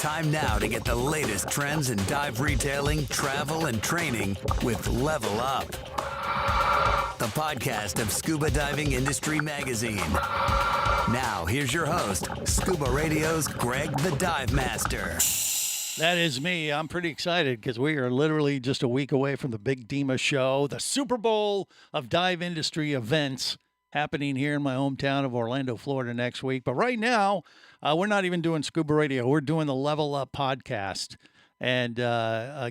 Time now to get the latest trends in dive retailing, travel, and training with Level Up, the podcast of Scuba Diving Industry Magazine. Now, here's your host, Scuba Radio's Greg the Dive Master. That is me. I'm pretty excited because we are literally just a week away from the big DEMA show, the Super Bowl of dive industry events happening here in my hometown of Orlando, Florida next week. But right now, we're not even doing Scuba Radio. We're doing the Level Up podcast and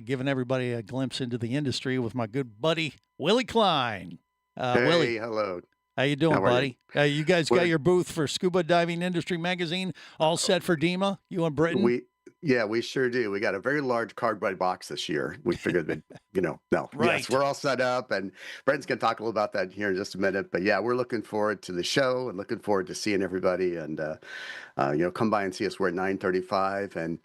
giving everybody a glimpse into the industry with my good buddy, Willie Klein. Hey, Willie, hello. how you doing, buddy? You guys got We're- your booth for Scuba Diving Industry Magazine all set for DEMA? You and Britain? We sure do. We got a very large cardboard box this year. We figured that, Right. Yes, we're all set up, and Brendan's going to talk a little about that here in just a minute. But yeah, we're looking forward to the show and looking forward to seeing everybody. And come by and see us. We're at 9:35, and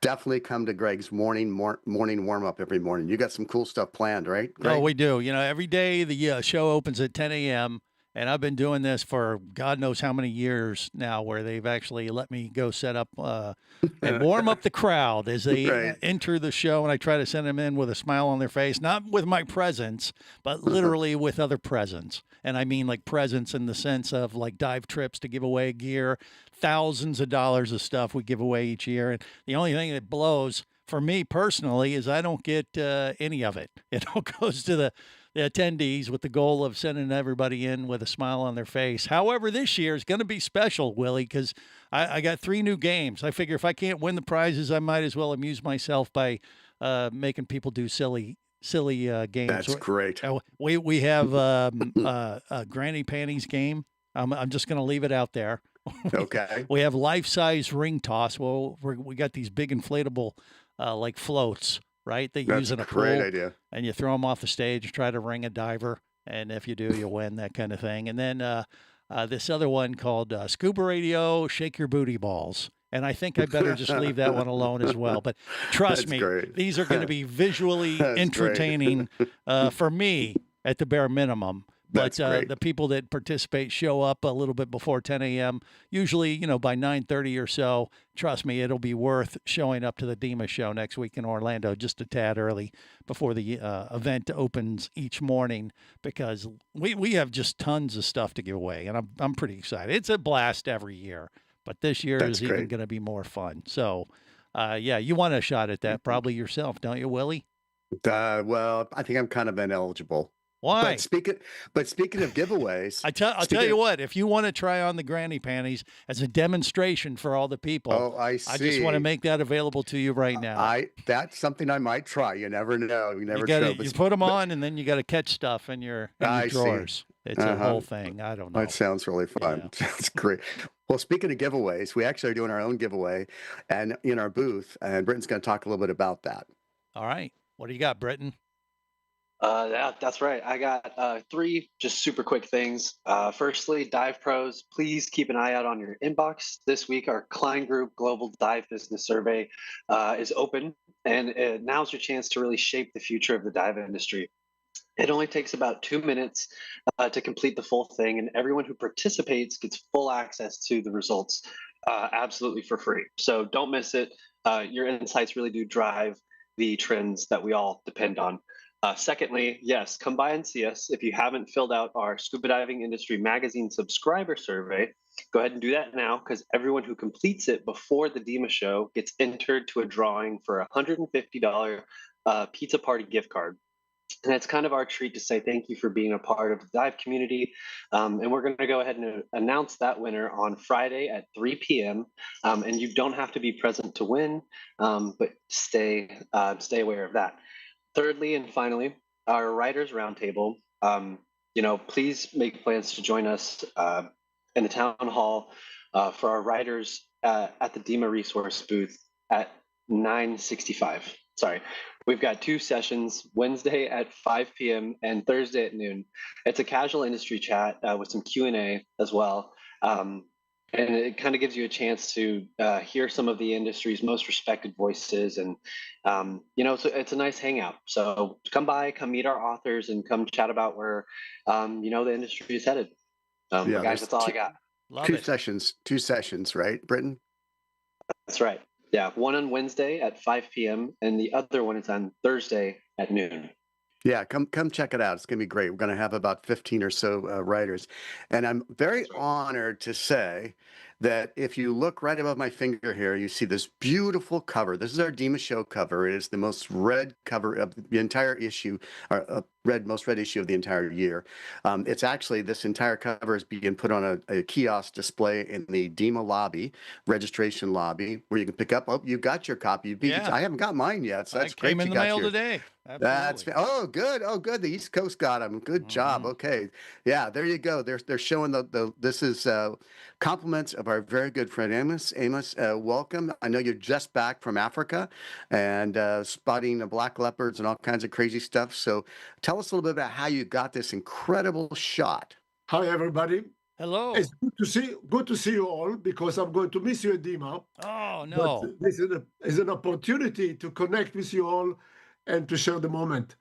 definitely come to Greg's morning warm up every morning. You got some cool stuff planned, right, Greg? Oh, we do. Every day the show opens at 10 a.m. And I've been doing this for God knows how many years now, where they've actually let me go set up and warm up the crowd as they Right. enter the show. And I try to send them in with a smile on their face, not with my presence, but literally with other presents. And I mean like presents in the sense of like dive trips to give away gear, thousands of dollars of stuff we give away each year. And the only thing that blows for me personally is I don't get any of it. It all goes to the attendees with the goal of sending everybody in with a smile on their face. However, this year is going to be special, Willie, because I got 3 new games. I figure if I can't win the prizes, I might as well amuse myself by making people do silly games. That's great. We have a Granny Panties game. I'm just going to leave it out there. Okay. We have life-size ring toss. Well, we got these big inflatable like floats, right? They That's use in a a great pool, idea. and you throw them off the stage, try to ring a diver, and if you do, you win, that kind of thing. And then this other one called Scuba Radio, Shake Your Booty Balls. And I think I better just leave that one alone as well. But trust That's me, great. these are going to be visually That's entertaining for me at the bare minimum. But That's great. the people that participate show up a little bit before 10 a.m., usually, by 9:30 or so. Trust me, it'll be worth showing up to the DEMA show next week in Orlando just a tad early before the event opens each morning, because we have just tons of stuff to give away, and I'm pretty excited. It's a blast every year, but this year That's is even great. going to be more fun. So, you want a shot at that probably yourself, don't you, Willie? Well, I think I'm kind of ineligible. Why? But speaking of giveaways, I'll tell you what, if you want to try on the granny panties as a demonstration for all the people, I see. I just want to make that available to you right now. That's something I might try. You never know. You never you know. you put them on, and then you got to catch stuff in your I see. drawers. It's a Uh-huh. whole thing. I don't know. That sounds really fun. That's great. Well, speaking of giveaways, we actually are doing our own giveaway and in our booth, and Britton's going to talk a little bit about that. All right. What do you got, Britton? That's right. I got 3 just super quick things. Firstly, Dive Pros, please keep an eye out on your inbox. This week, our Klein Group Global Dive Business Survey is open, and now's your chance to really shape the future of the dive industry. It only takes about 2 minutes to complete the full thing, and everyone who participates gets full access to the results absolutely for free. So don't miss it. Your insights really do drive the trends that we all depend on. Secondly, yes, come by and see us. If you haven't filled out our Scuba Diving Industry Magazine subscriber survey, go ahead and do that now, because everyone who completes it before the DEMA show gets entered to a drawing for a $150 pizza party gift card. And it's kind of our treat to say thank you for being a part of the dive community. And we're going to go ahead and announce that winner on Friday at 3 p.m. And you don't have to be present to win, but stay aware of that. Thirdly and finally, our Writers Roundtable. Please make plans to join us in the town hall for our writers at the DEMA resource booth at 9:65. Sorry, we've got 2 sessions, Wednesday at 5 p.m. and Thursday at noon. It's a casual industry chat with some Q&A as well. And it kind of gives you a chance to hear some of the industry's most respected voices. And, it's a nice hangout. So come by, come meet our authors, and come chat about where, the industry is headed. Guys, that's all I got. Love Two it. sessions, right, Britton? That's right. Yeah, one on Wednesday at 5 p.m. and the other one is on Thursday at noon. Yeah, come check it out. It's going to be great. We're going to have about 15 or so writers. And I'm very honored to say that if you look right above my finger here, you see this beautiful cover. This is our Dima Show cover. It is the most read cover of the entire issue, or most read issue of the entire year. It's actually, this entire cover is being put on a kiosk display in the Dima lobby, registration lobby, where you can pick up. Oh, you got your copy. Yeah. I haven't got mine yet, so that's I great. came in You the got mail yours. today. That's Absolutely. oh good. Oh good. The East Coast got them. Good job. Okay. Yeah, there you go. They're showing the this is compliments of our very good friend Amos. Amos, welcome. I know you're just back from Africa and spotting the black leopards and all kinds of crazy stuff. So tell us a little bit about how you got this incredible shot. Hi, everybody. Hello. It's good to see you all, because I'm going to miss you at Dima. Oh, But no. this is an opportunity to connect with you all and to share the moment.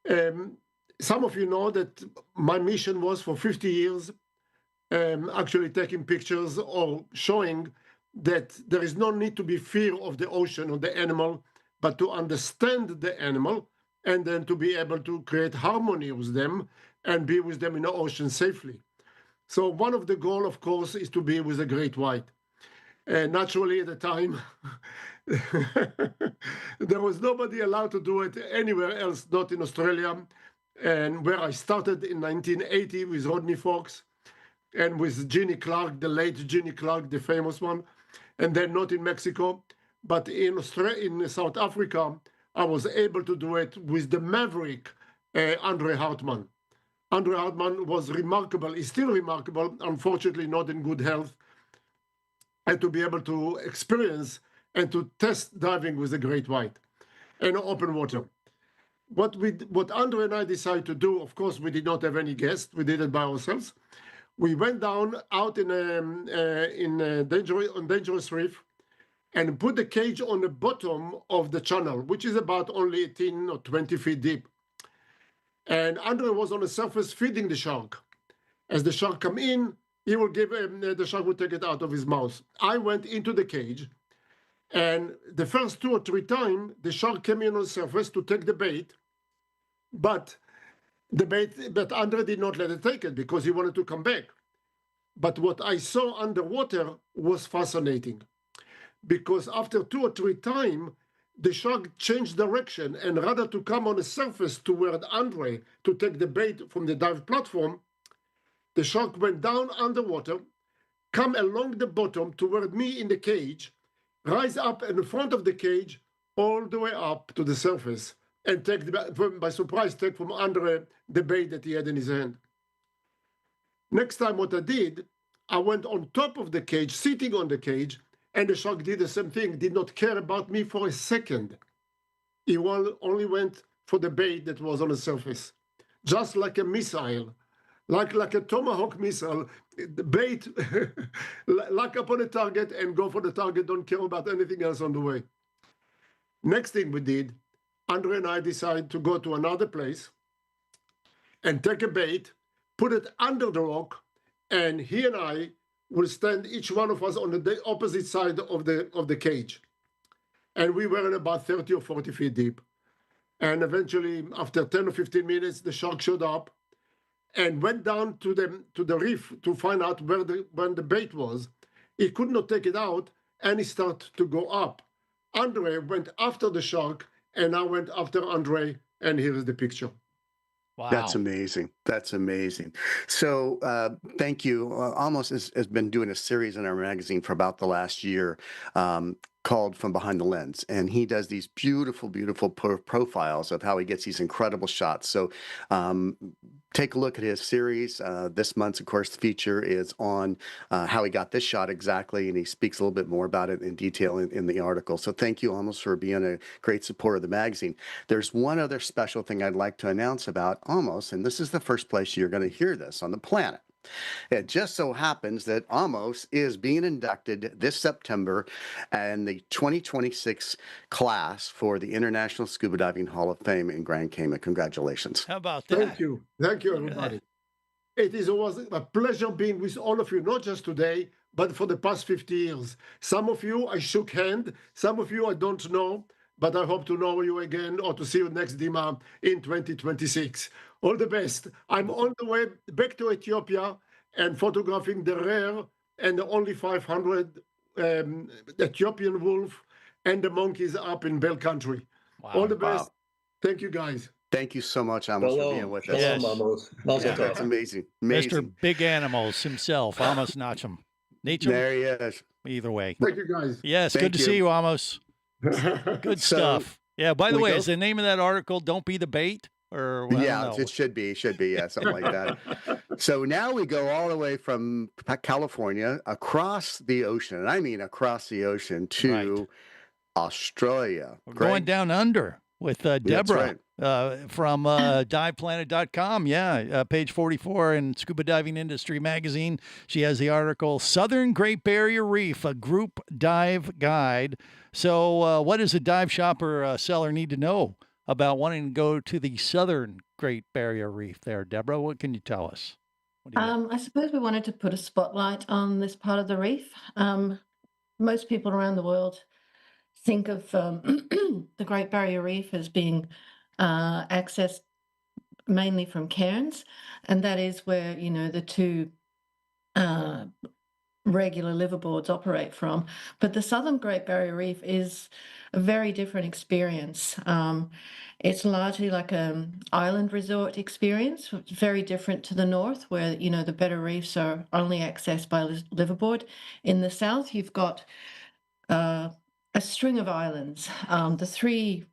Some of you know that my mission was for 50 years actually taking pictures or showing that there is no need to be fear of the ocean or the animal, but to understand the animal and then to be able to create harmony with them and be with them in the ocean safely. So one of the goals, of course, is to be with a great white. And naturally, at the time, there was nobody allowed to do it anywhere else, not in Australia. And where I started in 1980 with Rodney Fox and with Ginny Clark, the late Ginny Clark, the famous one, and then not in Mexico, but in South Africa, I was able to do it with the maverick Andre Hartmann. Andre Hartmann was remarkable. He's still remarkable, unfortunately not in good health, and to be able to experience and to test diving with a great white in open water. What Andre and I decided to do, of course, we did not have any guests. We did it by ourselves. We went down out on dangerous reef and put the cage on the bottom of the channel, which is about only 18 or 20 feet deep. And Andre was on the surface feeding the shark. As the shark come in, he will give the shark will take it out of his mouth. I went into the cage, and the first 2 or 3 times, the shark came in on the surface to take the bait, but Andre did not let it take it because he wanted to come back. But what I saw underwater was fascinating, because after 2 or 3 times, the shark changed direction, and rather to come on the surface toward Andre to take the bait from the dive platform, the shark went down underwater, come along the bottom toward me in the cage, rise up in front of the cage all the way up to the surface, and take by surprise take from Andre the bait that he had in his hand. Next time what I did, I went on top of the cage, sitting on the cage, and the shark did the same thing, did not care about me for a second. He only went for the bait that was on the surface. Just like a missile, like a Tomahawk missile, the bait, lock up on a target and go for the target, don't care about anything else on the way. Next thing we did, Andre and I decided to go to another place and take a bait, put it under the rock, and he and I will stand, each one of us, on the opposite side of the cage. And we were in about 30 or 40 feet deep. And eventually, after 10 or 15 minutes, the shark showed up and went down to the reef to find out where the bait was. He could not take it out, and he started to go up. Andre went after the shark, and I went after Andre, and here is the picture. Wow. That's amazing. That's amazing. So thank you. Amos has been doing a series in our magazine for about the last year called From Behind the Lens. And he does these beautiful, beautiful profiles of how he gets these incredible shots. So take a look at his series. This month's, of course, feature is on how he got this shot exactly. And he speaks a little bit more about it in detail in the article. So thank you, Amos, for being a great supporter of the magazine. There's one other special thing I'd like to announce about Amos, and this is the first place you're going to hear this on the planet. It just so happens that Amos is being inducted this September in the 2026 class for the International Scuba Diving Hall of Fame in Grand Cayman. Congratulations. How about that? Thank you. Thank you, everybody. It is always a pleasure being with all of you, not just today, but for the past 50 years. Some of you I shook hand, some of you I don't know, but I hope to know you again or to see you next Dima in 2026. All the best. I'm on the way back to Ethiopia and photographing the rare and the only 500 Ethiopian wolf and the monkeys up in Bell Country. Wow. All the best. Wow. Thank you, guys. Thank you so much, Amos, for being with us. Yes. Amos. Mazel Yeah, tov. that's amazing. Amazing. Mr. Big Animals himself, Amos Nachum. Nachum? There he is. Either way. Thank you, guys. Yes, Thank good to you. see you, Amos. Good So, stuff. Yeah, by the we way, go- is the name of that article Don't Be the Bait? Or I don't Yeah, know. it should be, yeah, something like that. So now we go all the way from California across the ocean, and I mean across the ocean to Australia. We're Greg? going down under with Deborah from diveplanet.com. Yeah, page 44 in Scuba Diving Industry Magazine. She has the article, Southern Great Barrier Reef, a group dive guide. So what does a dive shop or seller need to know about wanting to go to the Southern Great Barrier Reef there? Deborah, what can you tell us? What do you got? I suppose we wanted to put a spotlight on this part of the reef. Most people around the world think of the Great Barrier Reef as being accessed mainly from cairns, and that is where, you know, the two regular liverboards operate from. But the Southern Great Barrier Reef is a very different experience. It's largely like an island resort experience, very different to the north, where, you know, the better reefs are only accessed by liverboard. In the south, you've got a string of islands. The three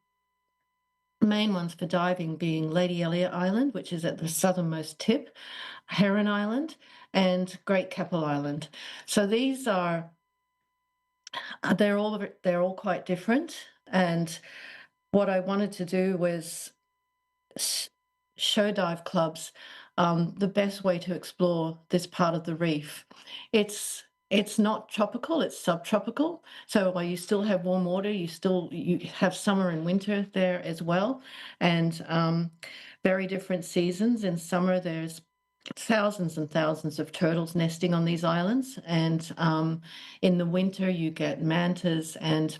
main ones for diving being Lady Elliot Island, which is at the southernmost tip, Heron Island, and Great Keppel Island. So these are they're all quite different. And what I wanted to do was show dive clubs the best way to explore this part of the reef. It's not tropical, it's subtropical. So while you still have warm water, you have summer and winter there as well, and very different seasons. In summer, there's thousands and thousands of turtles nesting on these islands, and in the winter, you get mantas and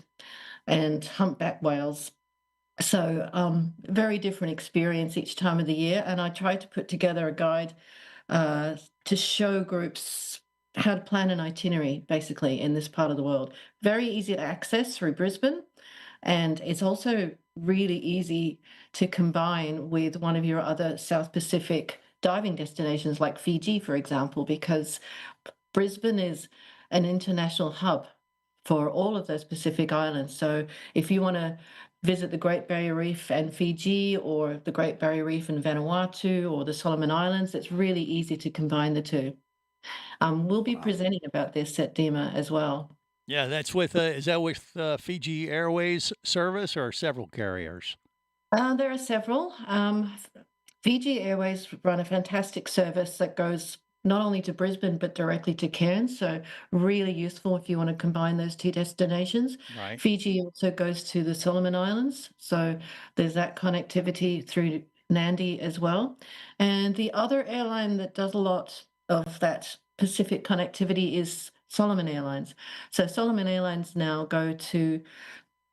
humpback whales. So very different experience each time of the year. And I tried to put together a guide to show groups how to plan an itinerary, basically, in this part of the world. Very easy to access through Brisbane. And it's also really easy to combine with one of your other South Pacific diving destinations, like Fiji, for example, because Brisbane is an international hub for all of those Pacific islands. So if you want to visit the Great Barrier Reef and Fiji, or the Great Barrier Reef and Vanuatu, or the Solomon Islands, it's really easy to combine the two. We'll be presenting about this at DEMA as well. Yeah, that's with, is that with Fiji Airways service or several carriers? There are several. Fiji Airways run a fantastic service that goes not only to Brisbane, but directly to Cairns. So really useful if you want to combine those two destinations. Right. Fiji also goes to the Solomon Islands. So there's that connectivity through Nandi as well. And the other airline that does a lot of that Pacific connectivity is Solomon Airlines. So Solomon Airlines now go to,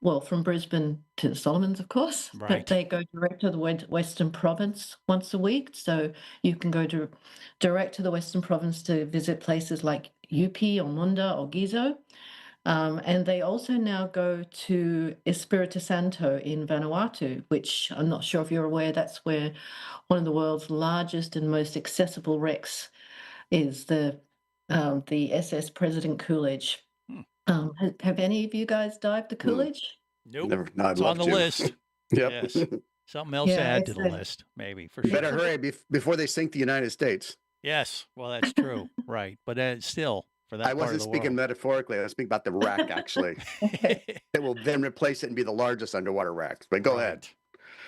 well, from Brisbane to the Solomons, of course, Right. but they go direct to the Western Province once a week. So you can go direct to the Western Province to visit places like Yupi or Munda or Gizo. And they also now go to Espiritu Santo in Vanuatu, which I'm not sure if you're aware, that's where one of the world's largest and most accessible wrecks is, the SS President Coolidge. Have any of you guys dived the Coolidge? Nope. Never, no, I'd It's love on the to. list. Yep. Yes. Something else to Yeah, add to the it's a- list, maybe, for You sure. better hurry before they sink the United States. Yes, well, that's true, right. But still, for that I part wasn't of the speaking world. metaphorically. I was speaking about the wreck, actually. Okay. It will then replace it and be the largest underwater wreck. But go ahead.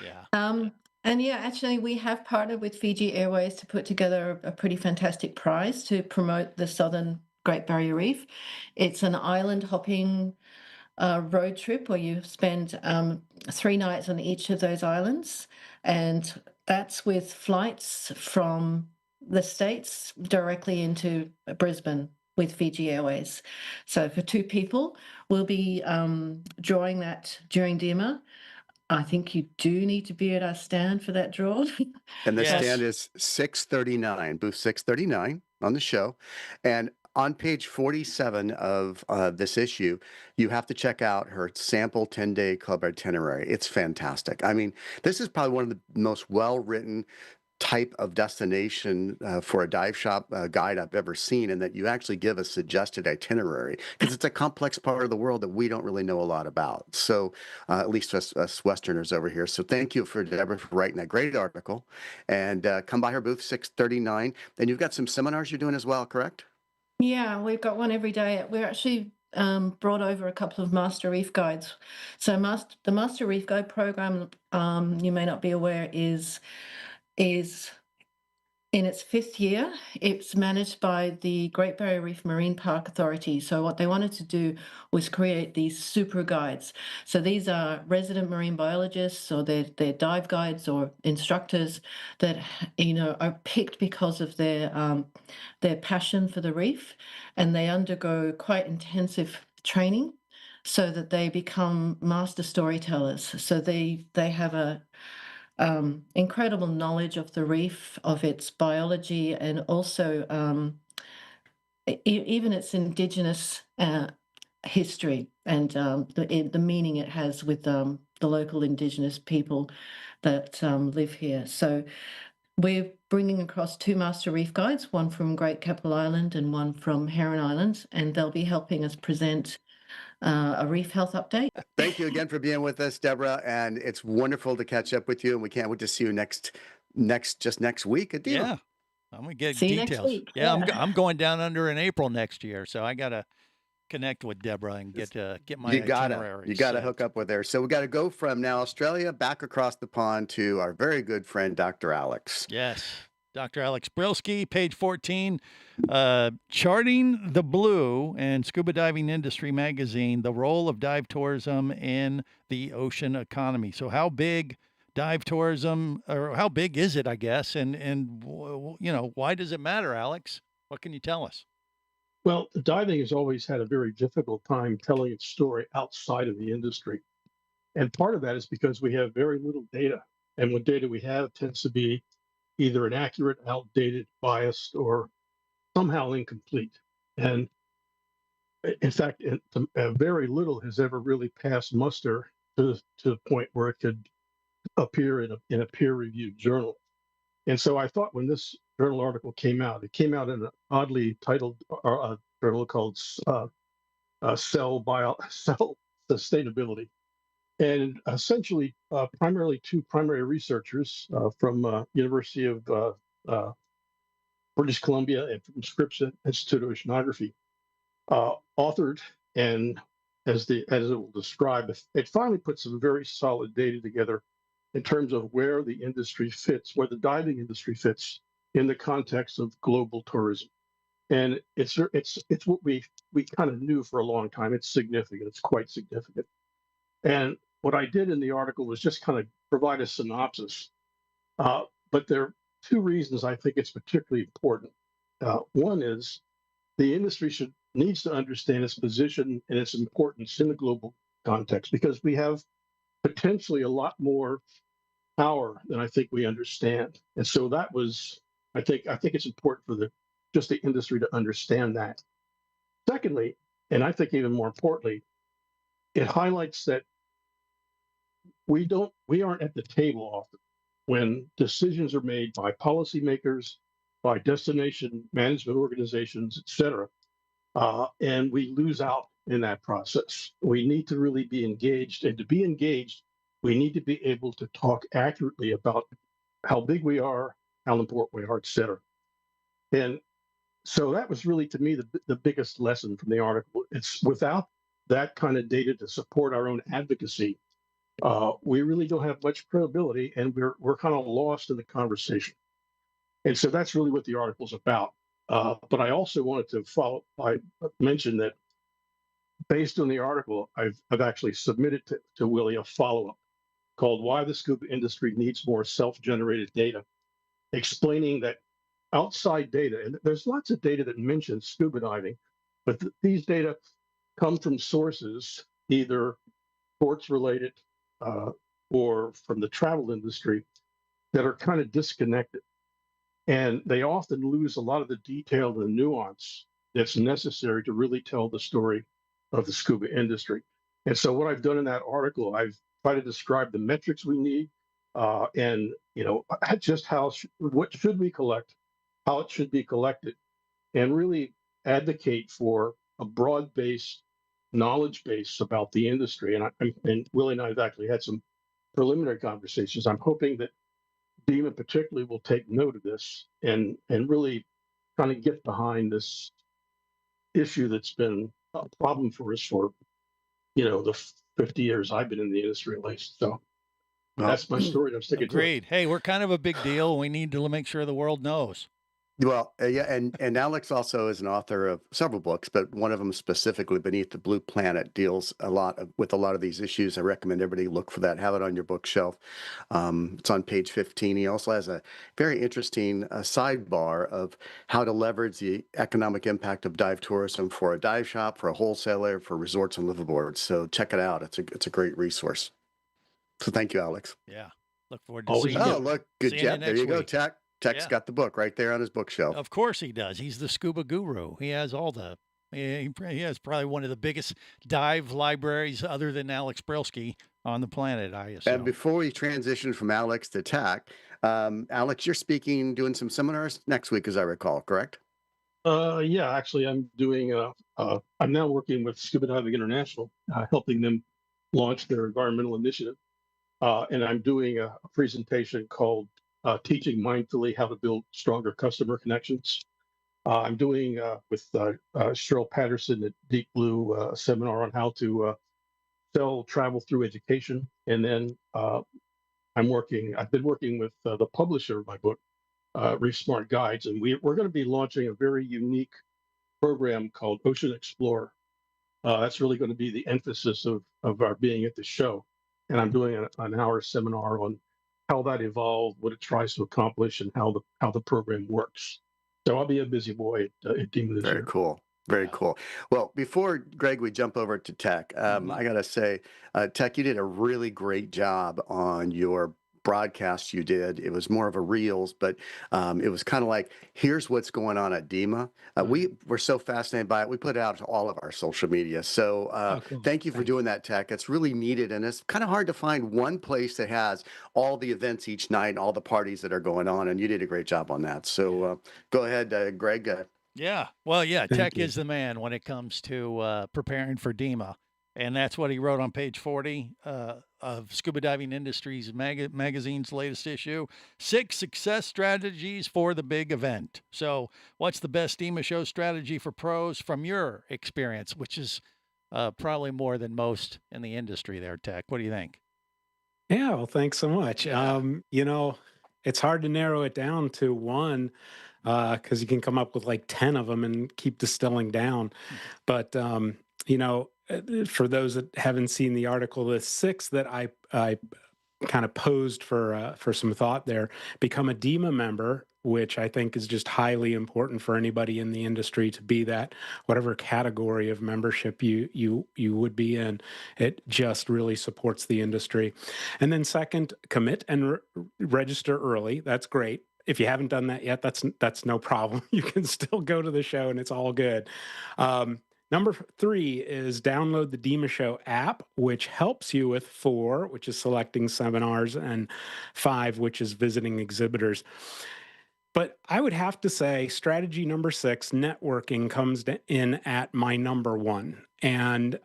Yeah. And yeah, actually, we have partnered with Fiji Airways to put together a pretty fantastic prize to promote the Southern Great Barrier Reef. It's an island hopping road trip where you spend 3 nights on each of those islands. And that's with flights from the States directly into Brisbane. with Fiji Airways. So for 2 people, we'll be drawing that during dinner. I think you do need to be at our stand for that draw. And the Yes. stand is 639, booth 639 on the show. And on page 47 of this issue, you have to check out her sample 10-day club itinerary. It's fantastic. I mean, this is probably one of the most well-written type of destination for a dive shop guide I've ever seen, and that you actually give a suggested itinerary, because it's a complex part of the world that we don't really know a lot about. So at least us Westerners over here. So thank you for Deborah for writing that great article, and come by her booth 639. And you've got some seminars you're doing as well, correct? Yeah, we've got one every day. We're actually brought over a couple of Master Reef Guides. So the Master Reef Guide program, you may not be aware, is in its 5th year. It's managed by the Great Barrier Reef Marine Park Authority. So what they wanted to do was create these super guides. So these are resident marine biologists, or they're dive guides or instructors that are picked because of their passion for the reef, and they undergo quite intensive training so that they become master storytellers. So they have a incredible knowledge of the reef, of its biology, and also even its indigenous history, and the meaning it has with the local indigenous people that live here. So we're bringing across 2 master reef guides, one from Great Keppel Island and one from Heron Island, and they'll be helping us present a reef health update. Thank you again for being with us, Deborah, and it's wonderful to catch up with you, and we can't wait to see you next week at Diva. Yeah. I'm going to get See you next details. week. Yeah, Yeah. I'm going down under in April next year, so I got to connect with Deborah and get my itinerary. You gotta set. hook up with her. So we got to go from now Australia back across the pond to our very good friend Dr. Alex. Yes. Dr. Alex Brilski, page 14, Charting the Blue and Scuba Diving Industry Magazine, the role of dive tourism in the ocean economy. So how big dive tourism, or how big is it, I guess, and why does it matter, Alex? What can you tell us? Well, diving has always had a very difficult time telling its story outside of the industry. And part of that is because we have very little data. And what data we have tends to be either inaccurate, outdated, biased, or somehow incomplete. And in fact, very little has ever really passed muster to the point where it could appear in a peer-reviewed journal. And so I thought when this journal article came out, it came out in an oddly titled journal called Cell Sustainability. And essentially, primarily 2 primary researchers from University of British Columbia and from Scripps Institute of Oceanography authored, and as it will describe, it finally put some very solid data together in terms of where the industry fits, where the diving industry fits in the context of global tourism. And it's what we kind of knew for a long time. It's significant. It's quite significant. And what I did in the article was just kind of provide a synopsis. But there are 2 reasons I think it's particularly important. One is the industry needs to understand its position and its importance in the global context, because we have potentially a lot more power than I think we understand. And so that was, I think it's important for just the industry to understand that. Secondly, and I think even more importantly, it highlights that we aren't at the table often when decisions are made by policymakers, by destination management organizations, et cetera, and we lose out in that process. We need to really be engaged, and to be engaged, we need to be able to talk accurately about how big we are, how important we are, et cetera. And so that was really, to me, the biggest lesson from the article. It's without that kind of data to support our own advocacy, we really don't have much credibility, and we're kind of lost in the conversation. And so that's really what the article's about. But I also wanted to mention that based on the article, I've actually submitted to Willie a follow-up called "Why the Scuba Industry Needs More Self-Generated Data," explaining that outside data, and there's lots of data that mentions scuba diving, But these data come from sources either sports related or from the travel industry that are kind of disconnected. And they often lose a lot of the detail and nuance that's necessary to really tell the story of the scuba industry. And so what I've done in that article, I've tried to describe the metrics we need and, just what should we collect, how it should be collected, and really advocate for a broad-based knowledge base about the industry. And Willie and I have actually had some preliminary conversations. I'm hoping that DEMA particularly will take note of this and really kind of get behind this issue that's been a problem for us for the 50 years I've been in the industry at least. So Well, that's my story, and I'm sticking to it. Agreed. Hey, we're kind of a big deal. We need to make sure the world knows. Well, yeah, and Alex also is an author of several books, but one of them specifically, Beneath the Blue Planet, deals with a lot of these issues. I recommend everybody look for that, have it on your bookshelf. It's on page 15. He also has a very interesting sidebar of how to leverage the economic impact of dive tourism for a dive shop, for a wholesaler, for resorts and liveaboards. So check it out. It's a great resource. So thank you, Alex. Yeah. Look forward to Always seeing good. Oh, look, good seeing job. you There next you go, week. Tech. Tech's Yeah. got the book right there on his bookshelf. Of course he does. He's the scuba guru. He has all the. He has probably one of the biggest dive libraries, other than Alex Brelsky, on the planet, I assume. And before we transition from Alex to Tech, Alex, you're doing some seminars next week, as I recall, correct? Yeah, actually, I'm doing. I'm now working with Scuba Diving International, helping them launch their environmental initiative, and I'm doing a presentation called "Teaching Mindfully How to Build Stronger Customer Connections." I'm doing with Cheryl Patterson at Deep Blue a seminar on how to sell travel through education, and then I've been working with the publisher of my book, Reef Smart Guides, and we're going to be launching a very unique program called Ocean Explorer. That's really going to be the emphasis of our being at the show. And I'm doing an hour seminar on how that evolved, what it tries to accomplish, and how the program works. So I'll be a busy boy at DEMA this Very year. cool. Very cool. Well, before Greg, we jump over to Tech, I got to say, Tech, you did a really great job on your broadcast you did. It was more of a reels, but it was kind of like, here's what's going on at DEMA. We were so fascinated by it. We put it out to all of our social media. So Cool. thank you for doing that, Tech. It's really needed. And it's kind of hard to find one place that has all the events each night and all the parties that are going on. And you did a great job on that. So go ahead, Greg. Yeah. Well, yeah, Thank Tech you. is the man when it comes to preparing for DEMA. And that's what he wrote on page 40 of Scuba Diving Industry's magazine's latest issue, 6 success strategies for the big event. So what's the best DEMA show strategy for pros from your experience, which is probably more than most in the industry there, Tech? What do you think? Yeah, well, thanks so much. Yeah. It's hard to narrow it down to one because you can come up with like 10 of them and keep distilling down. But, for those that haven't seen the article, the 6 that I kind of posed for some thought there: become a DEMA member, which I think is just highly important for anybody in the industry to be that, whatever category of membership you would be in. It just really supports the industry. And then second, commit and register early. That's great. If you haven't done that yet, that's no problem. You can still go to the show and it's all good. Number 3 is download the DEMA Show app, which helps you with 4, which is selecting seminars, and 5, which is visiting exhibitors. But I would have to say strategy number 6, networking, comes in at my number 1. And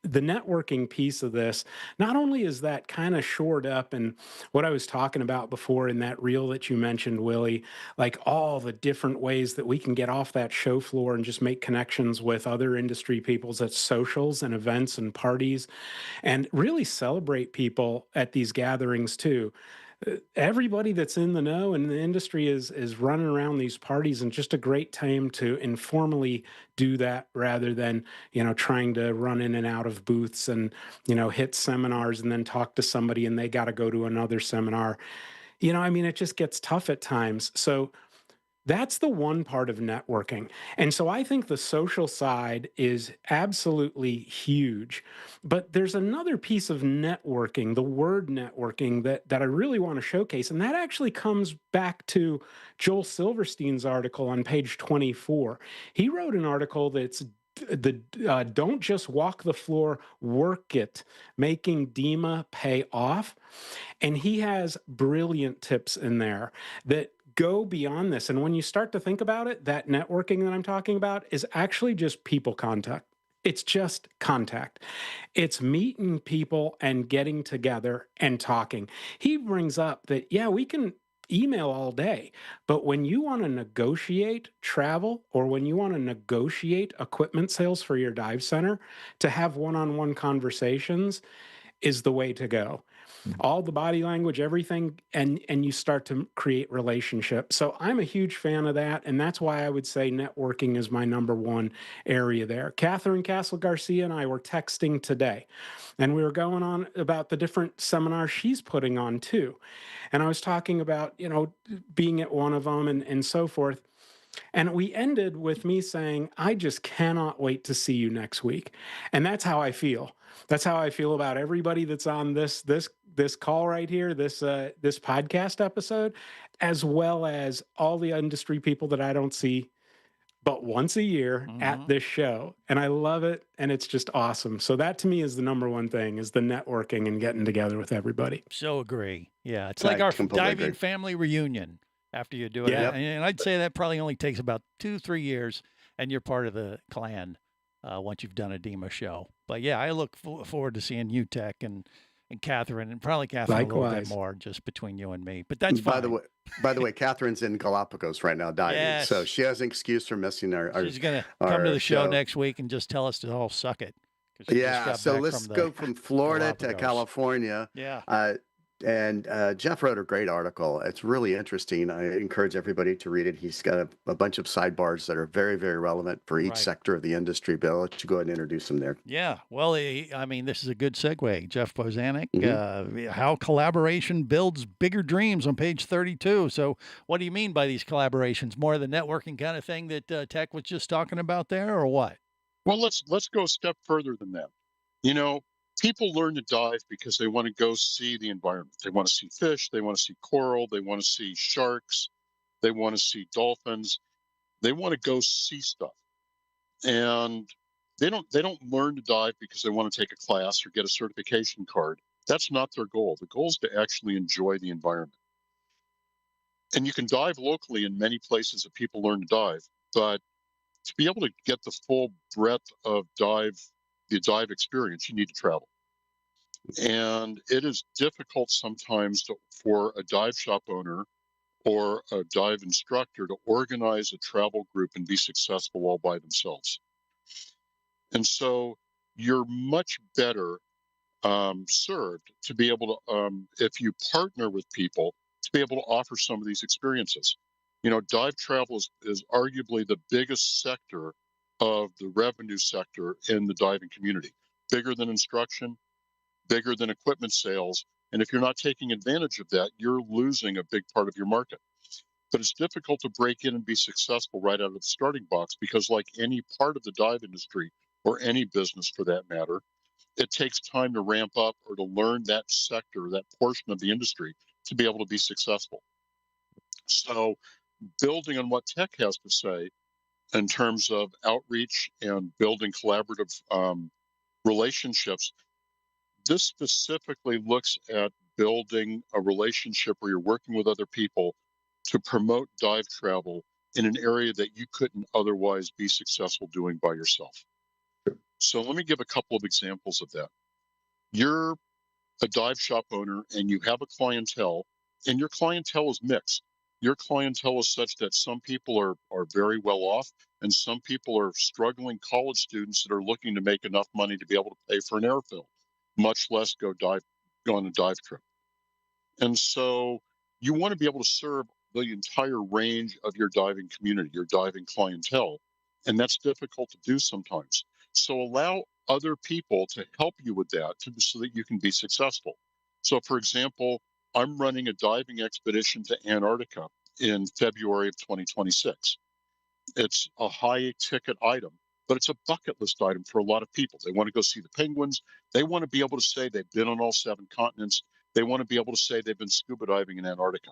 the networking piece of this, not only is that kind of shored up, and what I was talking about before in that reel that you mentioned, Willie, like all the different ways that we can get off that show floor and just make connections with other industry peoples at socials and events and parties, and really celebrate people at these gatherings too. Everybody that's in the know in the industry is running around these parties, and just a great time to informally do that rather than trying to run in and out of booths and hit seminars and then talk to somebody and they got to go to another seminar. It just gets tough at times. So That's the one part of networking. And so I think the social side is absolutely huge. But there's another piece of networking, the word networking, that I really want to showcase. And that actually comes back to Joel Silverstein's article on page 24. He wrote an article that's the don't just walk the floor, work it, making DEMA pay off. And he has brilliant tips in there that go beyond this. And when you start to think about it, that networking that I'm talking about is actually just people contact. It's just contact. It's meeting people and getting together and talking. He brings up that, yeah, we can email all day, but when you want to negotiate travel or when you want to negotiate equipment sales for your dive center, to have one-on-one conversations is the way to go. All the body language, everything, and you start to create relationships. So I'm a huge fan of that, and that's why I would say networking is my number one area there. Catherine Castle Garcia and I were texting today, and we were going on about the different seminars she's putting on too. And I was talking about, being at one of them and so forth. And we ended with me saying, I just cannot wait to see you next week. And that's how I feel. That's how I feel about everybody that's on this call right here, this podcast episode, as well as all the industry people that I don't see but once a year at this show. And I love it. And it's just awesome. So that to me is the number one thing, is the networking and getting together with everybody. So agree. Yeah. It's I like our completely diving agree. family reunion after you do it. Yeah. And I'd say that probably only takes about 2-3 years, and you're part of the clan once you've done a DEMA show. But yeah, I look forward to seeing you, Tech, and Catherine, and probably Catherine a little bit Likewise. more just between you and me. But that's By fine. the way, Catherine's in Galapagos right now diving, so Yes. she has an excuse for missing our She's going to come to the show next week and just tell us to all suck it. 'cause she just Yeah, got so back let's from the go from Florida to Galapagos. California. Yeah. And Jeff wrote a great article. It's really interesting. I encourage everybody to read it. He's got a bunch of sidebars that are very, very relevant for each Right. sector of the industry. Bill, I'll let you go ahead and introduce them there. Yeah. Well, I mean, this is a good segue. Jeff Bozanek, how collaboration builds bigger dreams on page 32. So what do you mean by these collaborations? More of the networking kind of thing that Tech was just talking about there, or what? Well, let's go a step further than that. People learn to dive because they want to go see the environment. They want to see fish, they want to see coral, they want to see sharks, they want to see dolphins. They want to go see stuff. And they don't learn to dive because they want to take a class or get a certification card. That's not their goal. The goal is to actually enjoy the environment. And you can dive locally in many places that people learn to dive, but to be able to get the full breadth of the dive experience, you need to travel. And it is difficult sometimes for a dive shop owner or a dive instructor to organize a travel group and be successful all by themselves. And so you're much better served to be able to, if you partner with people, to be able to offer some of these experiences. Dive travel is arguably the biggest sector of the revenue sector in the diving community, bigger than instruction, bigger than equipment sales. And if you're not taking advantage of that, you're losing a big part of your market. But it's difficult to break in and be successful right out of the starting box because, like any part of the dive industry or any business for that matter, it takes time to ramp up or to learn that sector, that portion of the industry, to be able to be successful. So building on what Tech has to say in terms of outreach and building collaborative relationships, this specifically looks at building a relationship where you're working with other people to promote dive travel in an area that you couldn't otherwise be successful doing by yourself. So let me give a couple of examples of that. You're a dive shop owner and you have a clientele, and your clientele is mixed. Your clientele is such that some people are very well off and some people are struggling college students that are looking to make enough money to be able to pay for an airfill, much less go on a dive trip. And so you want to be able to serve the entire range of your diving community, your diving clientele. And that's difficult to do sometimes. So allow other people to help you with that so that you can be successful. So for example, I'm running a diving expedition to Antarctica in February of 2026. It's a high ticket item, but it's a bucket list item for a lot of people. They want to go see the penguins. They want to be able to say they've been on all 7 continents. They want to be able to say they've been scuba diving in Antarctica.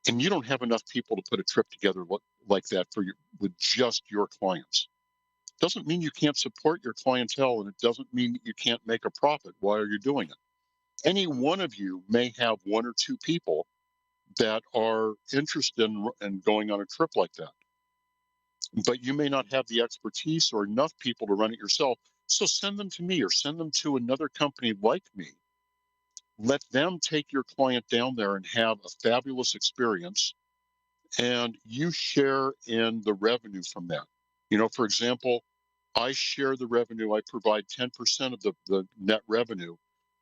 And you don't have enough people to put a trip together like that with just your clients. Doesn't mean you can't support your clientele, and it doesn't mean that you can't make a profit while you're doing it. Any one of you may have 1 or 2 people that are interested in going on a trip like that, but you may not have the expertise or enough people to run it yourself. So send them to me or send them to another company like me. Let them take your client down there and have a fabulous experience, and you share in the revenue from that. For example, I share the revenue. I provide 10% of the net revenue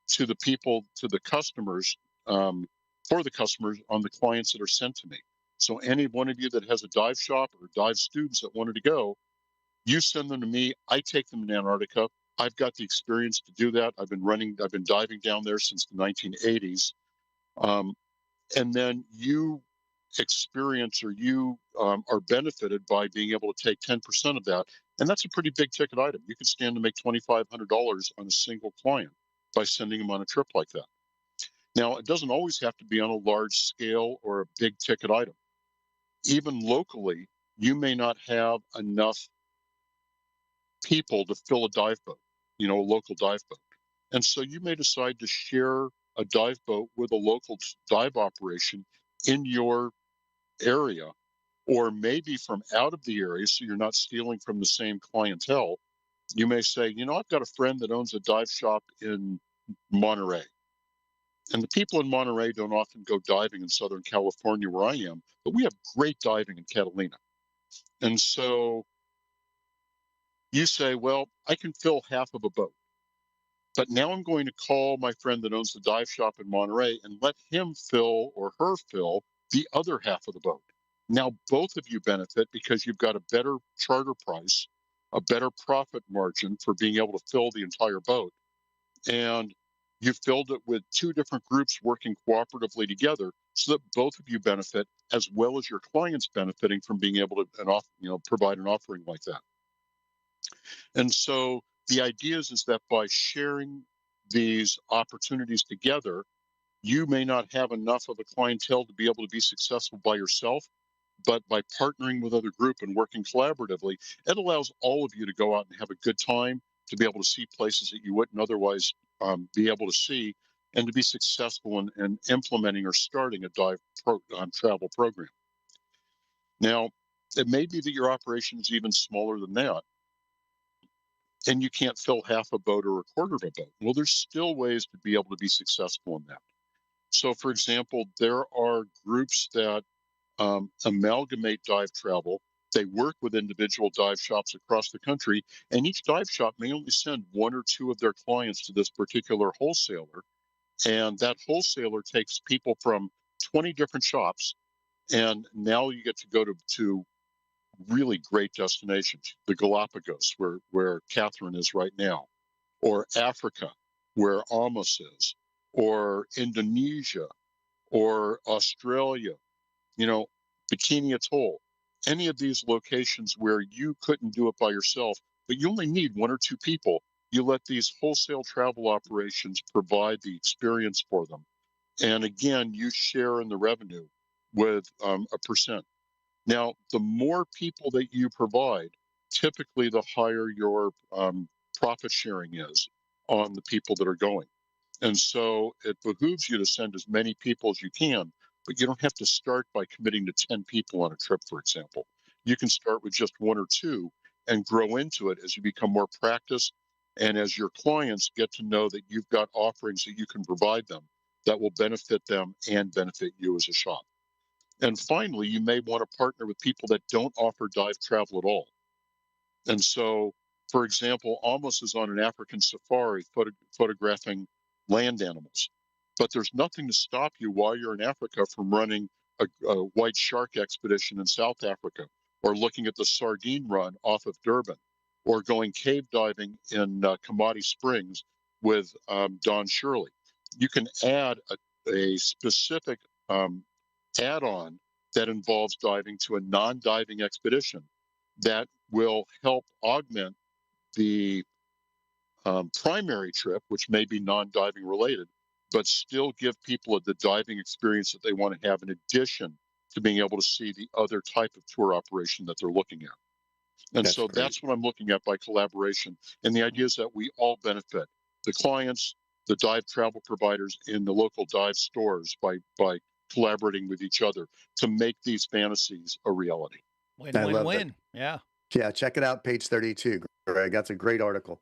to the customers, for the customers on the clients that are sent to me. So any one of you that has a dive shop or dive students that wanted to go, you send them to me. I take them to Antarctica. I've got the experience to do that. I've been diving down there since the 1980s. And then you experience, or you are benefited by being able to take 10% of that. And that's a pretty big ticket item. You can stand to make $2,500 on a single client by sending them on a trip like that. Now, it doesn't always have to be on a large scale or a big ticket item. Even locally, you may not have enough people to fill a dive boat, a local dive boat. And so you may decide to share a dive boat with a local dive operation in your area, or maybe from out of the area, so you're not stealing from the same clientele. You may say, I've got a friend that owns a dive shop in Monterey. And the people in Monterey don't often go diving in Southern California where I am, but we have great diving in Catalina. And so you say, well, I can fill half of a boat. But now I'm going to call my friend that owns the dive shop in Monterey and let him fill, or her fill, the other half of the boat. Now both of you benefit because you've got a better charter price, a better profit margin for being able to fill the entire boat. And you filled it with 2 different groups working cooperatively together, so that both of you benefit, as well as your clients benefiting from being able to provide an offering like that. And so the idea is that by sharing these opportunities together, you may not have enough of a clientele to be able to be successful by yourself, but by partnering with other group and working collaboratively, it allows all of you to go out and have a good time, to be able to see places that you wouldn't otherwise be able to see, and to be successful in implementing or starting a dive travel program. Now, it may be that your operation is even smaller than that, and you can't fill half a boat or a quarter of a boat. Well, there's still ways to be able to be successful in that. So, for example, there are groups that amalgamate dive travel. They work with individual dive shops across the country, and each dive shop may only send 1 or 2 of their clients to this particular wholesaler. And that wholesaler takes people from 20 different shops, and now you get to go to really great destinations, the Galapagos, where Catherine is right now, or Africa, where Amos is, or Indonesia, or Australia, Bikini Atoll, any of these locations where you couldn't do it by yourself, but you only need 1 or 2 people. You let these wholesale travel operations provide the experience for them. And again, you share in the revenue with a percent. Now, the more people that you provide, typically the higher your profit sharing is on the people that are going. And so it behooves you to send as many people as you can, but you don't have to start by committing to 10 people on a trip, for example. You can start with just 1 or 2 and grow into it as you become more practiced, and as your clients get to know that you've got offerings that you can provide them that will benefit them and benefit you as a shop. And finally, you may want to partner with people that don't offer dive travel at all. And so, for example, Amos is on an African safari photographing land animals. But there's nothing to stop you while you're in Africa from running a white shark expedition in South Africa, or looking at the sardine run off of Durban, or going cave diving in Kamati Springs with Don Shirley. You can add a specific add-on that involves diving to a non-diving expedition that will help augment the primary trip, which may be non-diving related, but still give people the diving experience that they want to have in addition to being able to see the other type of tour operation that they're looking at. And That's so great. that's what I'm looking at by collaboration. And the idea is that we all benefit, the clients, the dive travel providers, and the local dive stores by collaborating with each other to make these fantasies a reality. Win, I win, love that. win. Yeah. Yeah, check it out, page 32, Greg. That's a great article.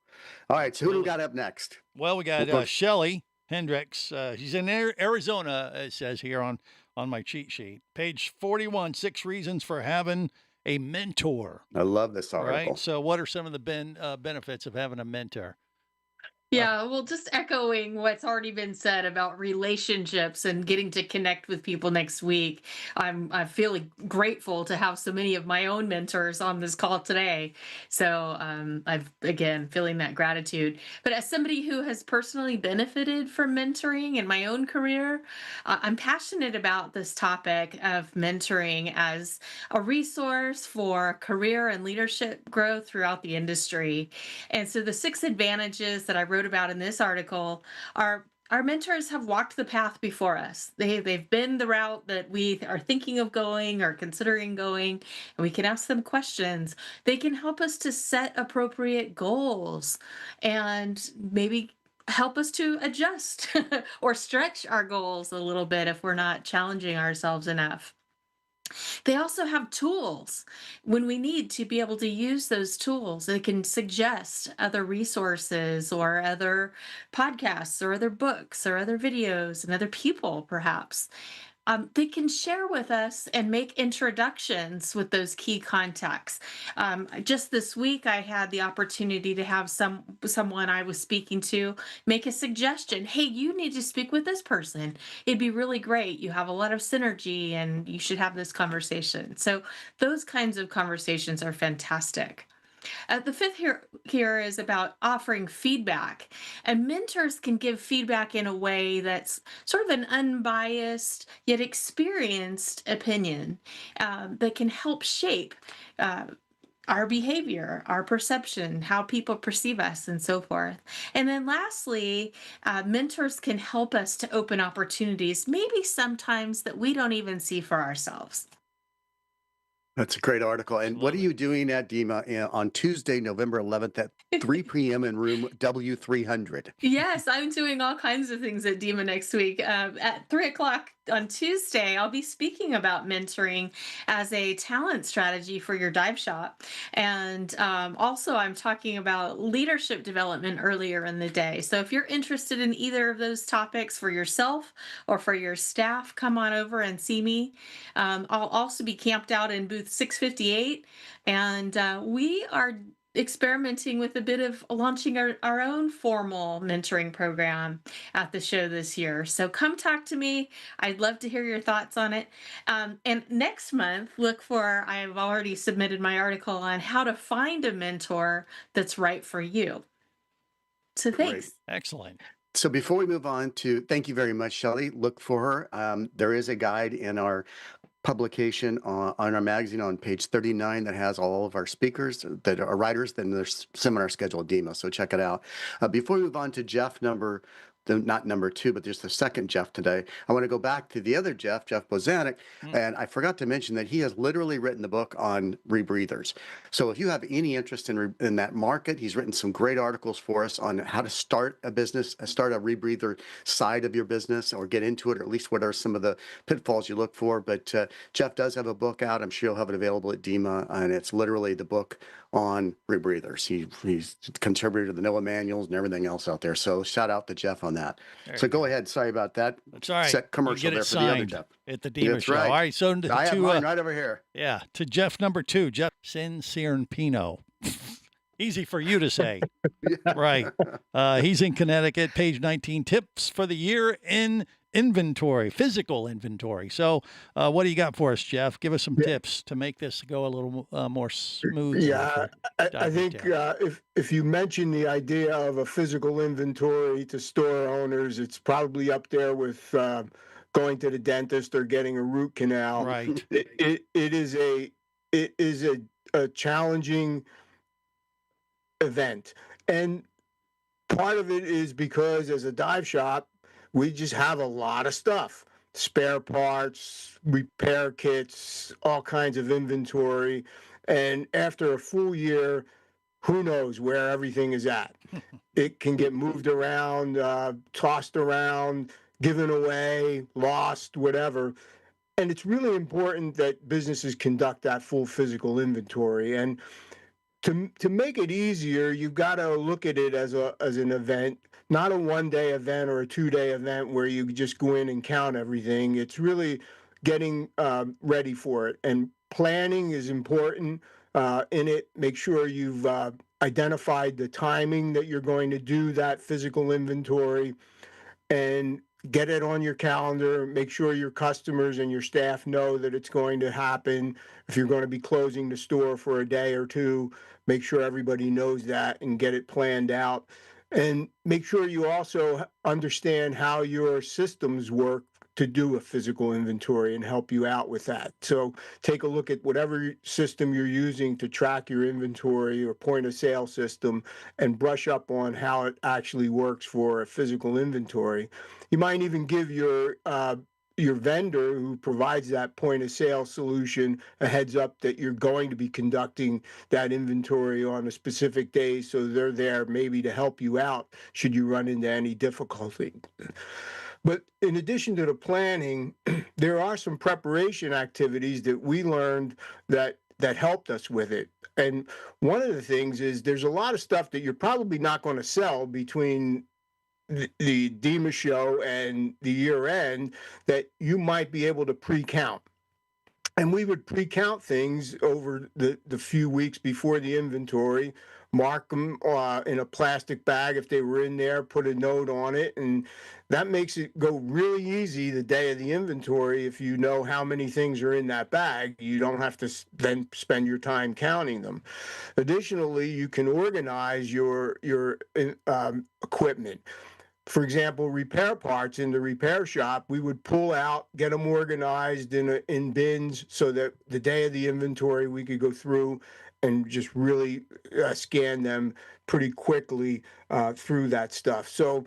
All right, so who do we got up next? Well, we got Shelly Hendricks. She's in Arizona, it says here on my cheat sheet. Page 41, 6 reasons for having a mentor. I love this article. Right. So what are some of the benefits of having a mentor? Yeah, well, just echoing what's already been said about relationships and getting to connect with people next week. I'm feeling grateful to have so many of my own mentors on this call today. So I've again feeling that gratitude. But as somebody who has personally benefited from mentoring in my own career, I'm passionate about this topic of mentoring as a resource for career and leadership growth throughout the industry. And so the 6 advantages that I wrote about in this article are our mentors have walked the path before us. They've been the route that we are thinking of going or considering going, and we can ask them questions. They can help us to set appropriate goals and maybe help us to adjust or stretch our goals a little bit if we're not challenging ourselves enough. They also have tools when we need to be able to use those tools. They can suggest other resources or other podcasts or other books or other videos and other people, perhaps. They can share with us and make introductions with those key contacts. Just this week, I had the opportunity to have someone I was speaking to make a suggestion. Hey, you need to speak with this person. It'd be really great. You have a lot of synergy and you should have this conversation. So those kinds of conversations are fantastic. The fifth here is about offering feedback. And mentors can give feedback in a way that's sort of an unbiased yet experienced opinion that can help shape our behavior, our perception, how people perceive us, and so forth. And then lastly, mentors can help us to open opportunities, maybe sometimes that we don't even see for ourselves. That's a great article. And what are you doing at DEMA on Tuesday, November 11th at 3 p.m. in room W300? Yes, I'm doing all kinds of things at DEMA next week. At 3 o'clock on Tuesday, I'll be speaking about mentoring as a talent strategy for your dive shop. And also, I'm talking about leadership development earlier in the day. So if you're interested in either of those topics for yourself or for your staff, come on over and see me. I'll also be camped out in booth 658, and we are experimenting with a bit of launching our own formal mentoring program at the show this year. So come talk to me. I'd love to hear your thoughts on it. And next month, I've already submitted my article on how to find a mentor that's right for you. So thanks. Great. Excellent. So before we move on thank you very much, Shelley. Look for her. There is a guide in our publication on our magazine on page 39 that has all of our speakers that are writers. Then there's seminar schedule at DEMA, so check it out. Before we move on to Jeff not number 2, but there's the second Jeff today. I want to go back to the other Jeff Bozanek, and I forgot to mention that he has literally written the book on rebreathers. So if you have any interest in that market, he's written some great articles for us on how to start a business, start a rebreather side of your business, or get into it, or at least what are some of the pitfalls you look for. But Jeff does have a book out. I'm sure he'll have it available at DEMA, and it's literally the book on rebreathers. He's contributed to the NOAA manuals and everything else out there. So shout out to Jeff on that. So go ahead. Sorry about that. That's all right. Set commercial there for the other Jeff. At the DEMA show. Right. All right. So I have mine right over here. Yeah. To Jeff number 2, Jeff Ciampino. Easy for you to say. Right. He's in Connecticut. Page 19. Tips for the year in inventory, physical inventory. So what do you got for us, Jeff? Give us some tips to make this go a little more smooth. Yeah, I think if you mention the idea of a physical inventory to store owners, it's probably up there with going to the dentist or getting a root canal. Right. It is a challenging event. And part of it is because as a dive shop, we just have a lot of stuff, spare parts, repair kits, all kinds of inventory. And after a full year, who knows where everything is at. It can get moved around, tossed around, given away, lost, whatever. And it's really important that businesses conduct that full physical inventory. And to make it easier, you've got to look at it as an event, not a 1-day event or a 2-day event where you just go in and count everything. It's really getting ready for it, and planning is important in it. Make sure you've identified the timing that you're going to do that physical inventory, and get it on your calendar. Make sure your customers and your staff know that it's going to happen. If you're going to be closing the store for a day or two, make sure everybody knows that and get it planned out. And make sure you also understand how your systems work to do a physical inventory and help you out with that. So take a look at whatever system you're using to track your inventory or point of sale system, and brush up on how it actually works for a physical inventory. You might even give your vendor who provides that point of sale solution a heads up that you're going to be conducting that inventory on a specific day, so they're there maybe to help you out should you run into any difficulty. But in addition to the planning, there are some preparation activities that we learned that helped us with it. And one of the things is there's a lot of stuff that you're probably not going to sell between the DEMA show and the year end that you might be able to pre-count. And we would pre-count things over the few weeks before the inventory, mark them in a plastic bag if they were in there, put a note on it, and that makes it go really easy the day of the inventory. If you know how many things are in that bag, you don't have to then spend your time counting them. Additionally, you can organize your equipment. For example, repair parts in the repair shop, we would pull out, get them organized in bins so that the day of the inventory we could go through and just really scan them pretty quickly through that stuff. So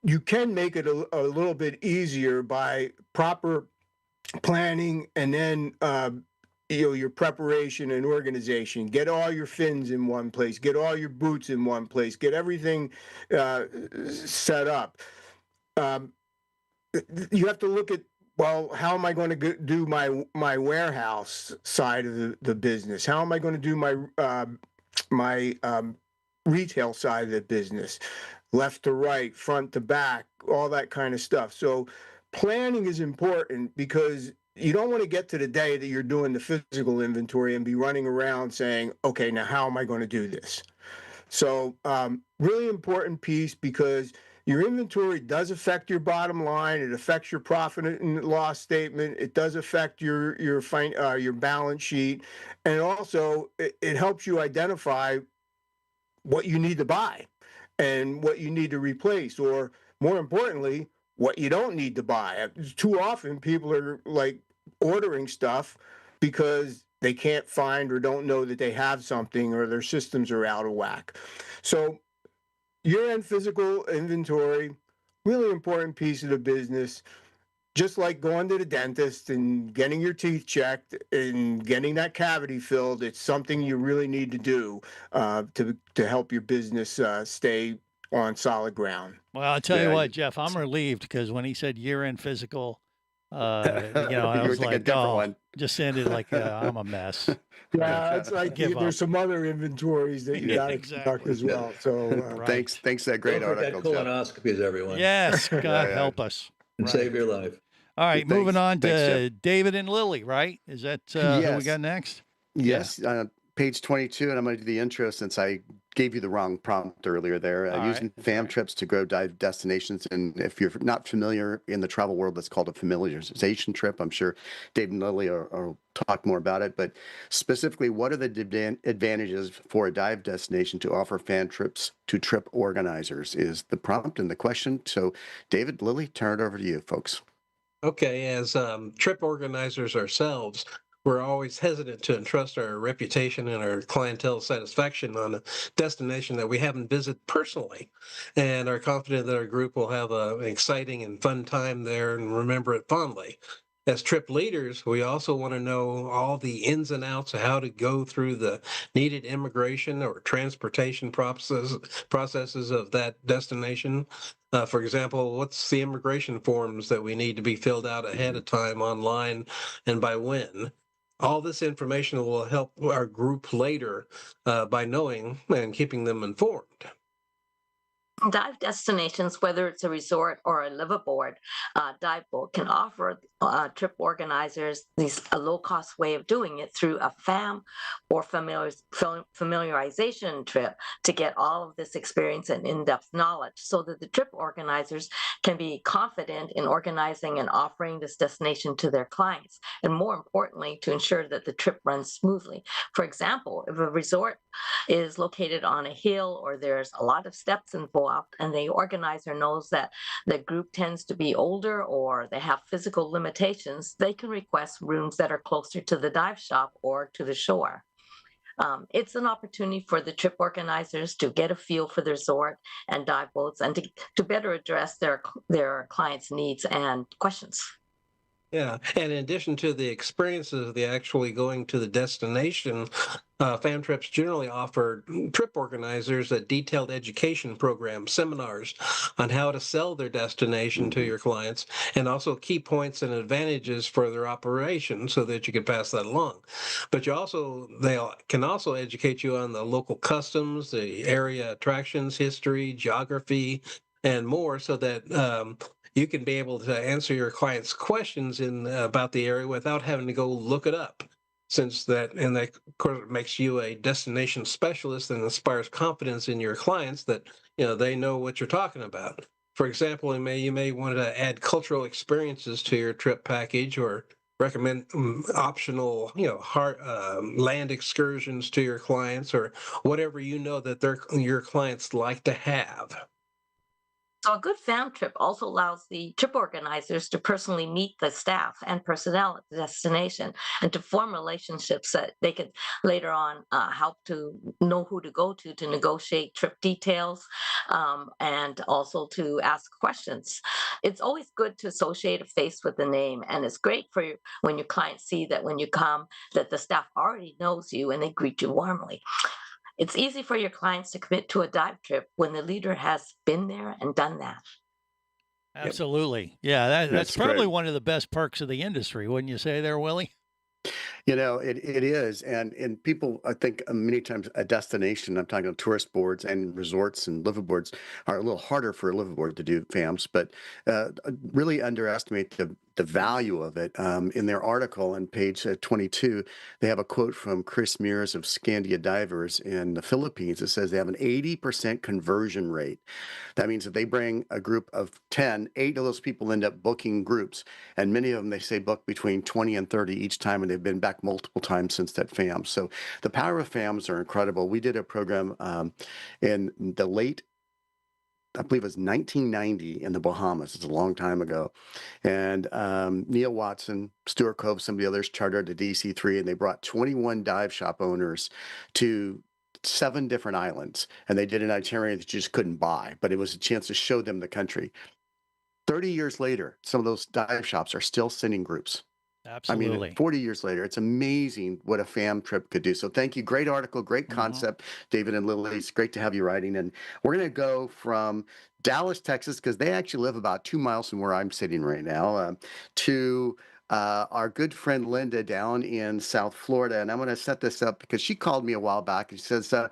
you can make it a little bit easier by proper planning, and then your preparation and organization. Get all your fins in one place, get all your boots in one place, get everything set up. You have to look at, well, how am I going to do my warehouse side of the business? How am I going to do my retail side of the business? Left to right, front to back, all that kind of stuff. So planning is important, because you don't want to get to the day that you're doing the physical inventory and be running around saying, okay, now how am I going to do this? So really important piece, because your inventory does affect your bottom line. It affects your profit and loss statement. It does affect your balance sheet. And also it helps you identify what you need to buy and what you need to replace, or more importantly, what you don't need to buy. Too often people are like ordering stuff because they can't find or don't know that they have something, or their systems are out of whack. So year-end physical inventory, really important piece of the business. Just like going to the dentist and getting your teeth checked and getting that cavity filled, it's something you really need to do to help your business stay on solid ground. Well, I'll tell you what, Jeff, I'm relieved, because when he said year-end physical, I was like, oh, just sounded like I'm a mess. Yeah, it's like there's some other inventories that you got to conduct as well. So right. Thanks for that great article, Jeff. Colonoscopies, everyone. Yes, God help us. And save your life. All right, moving on to David and Lily, right? Is that who we got next? Yes, page 22, and I'm going to do the intro since I gave you the wrong prompt earlier there. Using fam trips to grow dive destinations. And if you're not familiar in the travel world, that's called a familiarization trip. I'm sure Dave and Lily will talk more about it. But specifically, what are the advantages for a dive destination to offer fan trips to trip organizers is the prompt and the question. So David, Lily, turn it over to you, folks. Okay, as trip organizers ourselves, we're always hesitant to entrust our reputation and our clientele satisfaction on a destination that we haven't visited personally, and are confident that our group will have an exciting and fun time there and remember it fondly. As trip leaders, we also want to know all the ins and outs of how to go through the needed immigration or transportation processes of that destination. For example, what's the immigration forms that we need to be filled out ahead of time online and by when? All this information will help our group later by knowing and keeping them informed. Dive destinations, whether it's a resort or a liveaboard dive boat, can offer trip organizers a low-cost way of doing it through a FAM or familiarization trip to get all of this experience and in-depth knowledge so that the trip organizers can be confident in organizing and offering this destination to their clients, and more importantly, to ensure that the trip runs smoothly. For example, if a resort is located on a hill or there's a lot of steps involved, and the organizer knows that the group tends to be older or they have physical limitations, they can request rooms that are closer to the dive shop or to the shore. It's an opportunity for the trip organizers to get a feel for the resort and dive boats and to better address their clients' needs and questions. Yeah, and in addition to the experiences of the actually going to the destination, fam trips generally offer trip organizers a detailed education program, seminars on how to sell their destination to your clients, and also key points and advantages for their operation so that you can pass that along. But they can also educate you on the local customs, the area attractions, history, geography, and more so that you can be able to answer your clients' questions about the area without having to go look it up. That of course makes you a destination specialist and inspires confidence in your clients that they know what you're talking about. For example, you may want to add cultural experiences to your trip package or recommend optional land excursions to your clients or whatever that your clients like to have. So a good fam trip also allows the trip organizers to personally meet the staff and personnel at the destination and to form relationships that they could later on help to know who to go to negotiate trip details and also to ask questions. It's always good to associate a face with the name, and it's great for you when your clients see that when you come that the staff already knows you and they greet you warmly. It's easy for your clients to commit to a dive trip when the leader has been there and done that. Absolutely. Yeah, that's That's probably great. one of the best perks of the industry, wouldn't you say there, Willie? It is, and people, I think many times a destination. I'm talking about tourist boards and resorts and liveaboards are a little harder for a liveaboard to do FAMs, but really underestimate the value of it. In their article on page 22, they have a quote from Chris Mears of Scandia Divers in the Philippines. It says they have an 80% conversion rate. That means that they bring a group of 10, 8 of those people end up booking groups, and many of them, they say, book between 20 and 30 each time, and they've been back multiple times since that FAM. So the power of FAMs are incredible. We did a program in the late, I believe it was 1990 in the Bahamas. It's a long time ago. And Neil Watson, Stuart Cove, some of the others chartered a DC-3, and they brought 21 dive shop owners to 7 different islands. And they did an itinerary that you just couldn't buy, but it was a chance to show them the country. 30 years later, some of those dive shops are still sending groups. Absolutely. I mean, 40 years later, it's amazing what a FAM trip could do. So thank you. Great article, great concept, David and Lily. It's great to have you writing. And we're going to go from Dallas, Texas, because they actually live about 2 miles from where I'm sitting right now, to our good friend Linda down in South Florida. And I'm going to set this up because she called me a while back and she says, I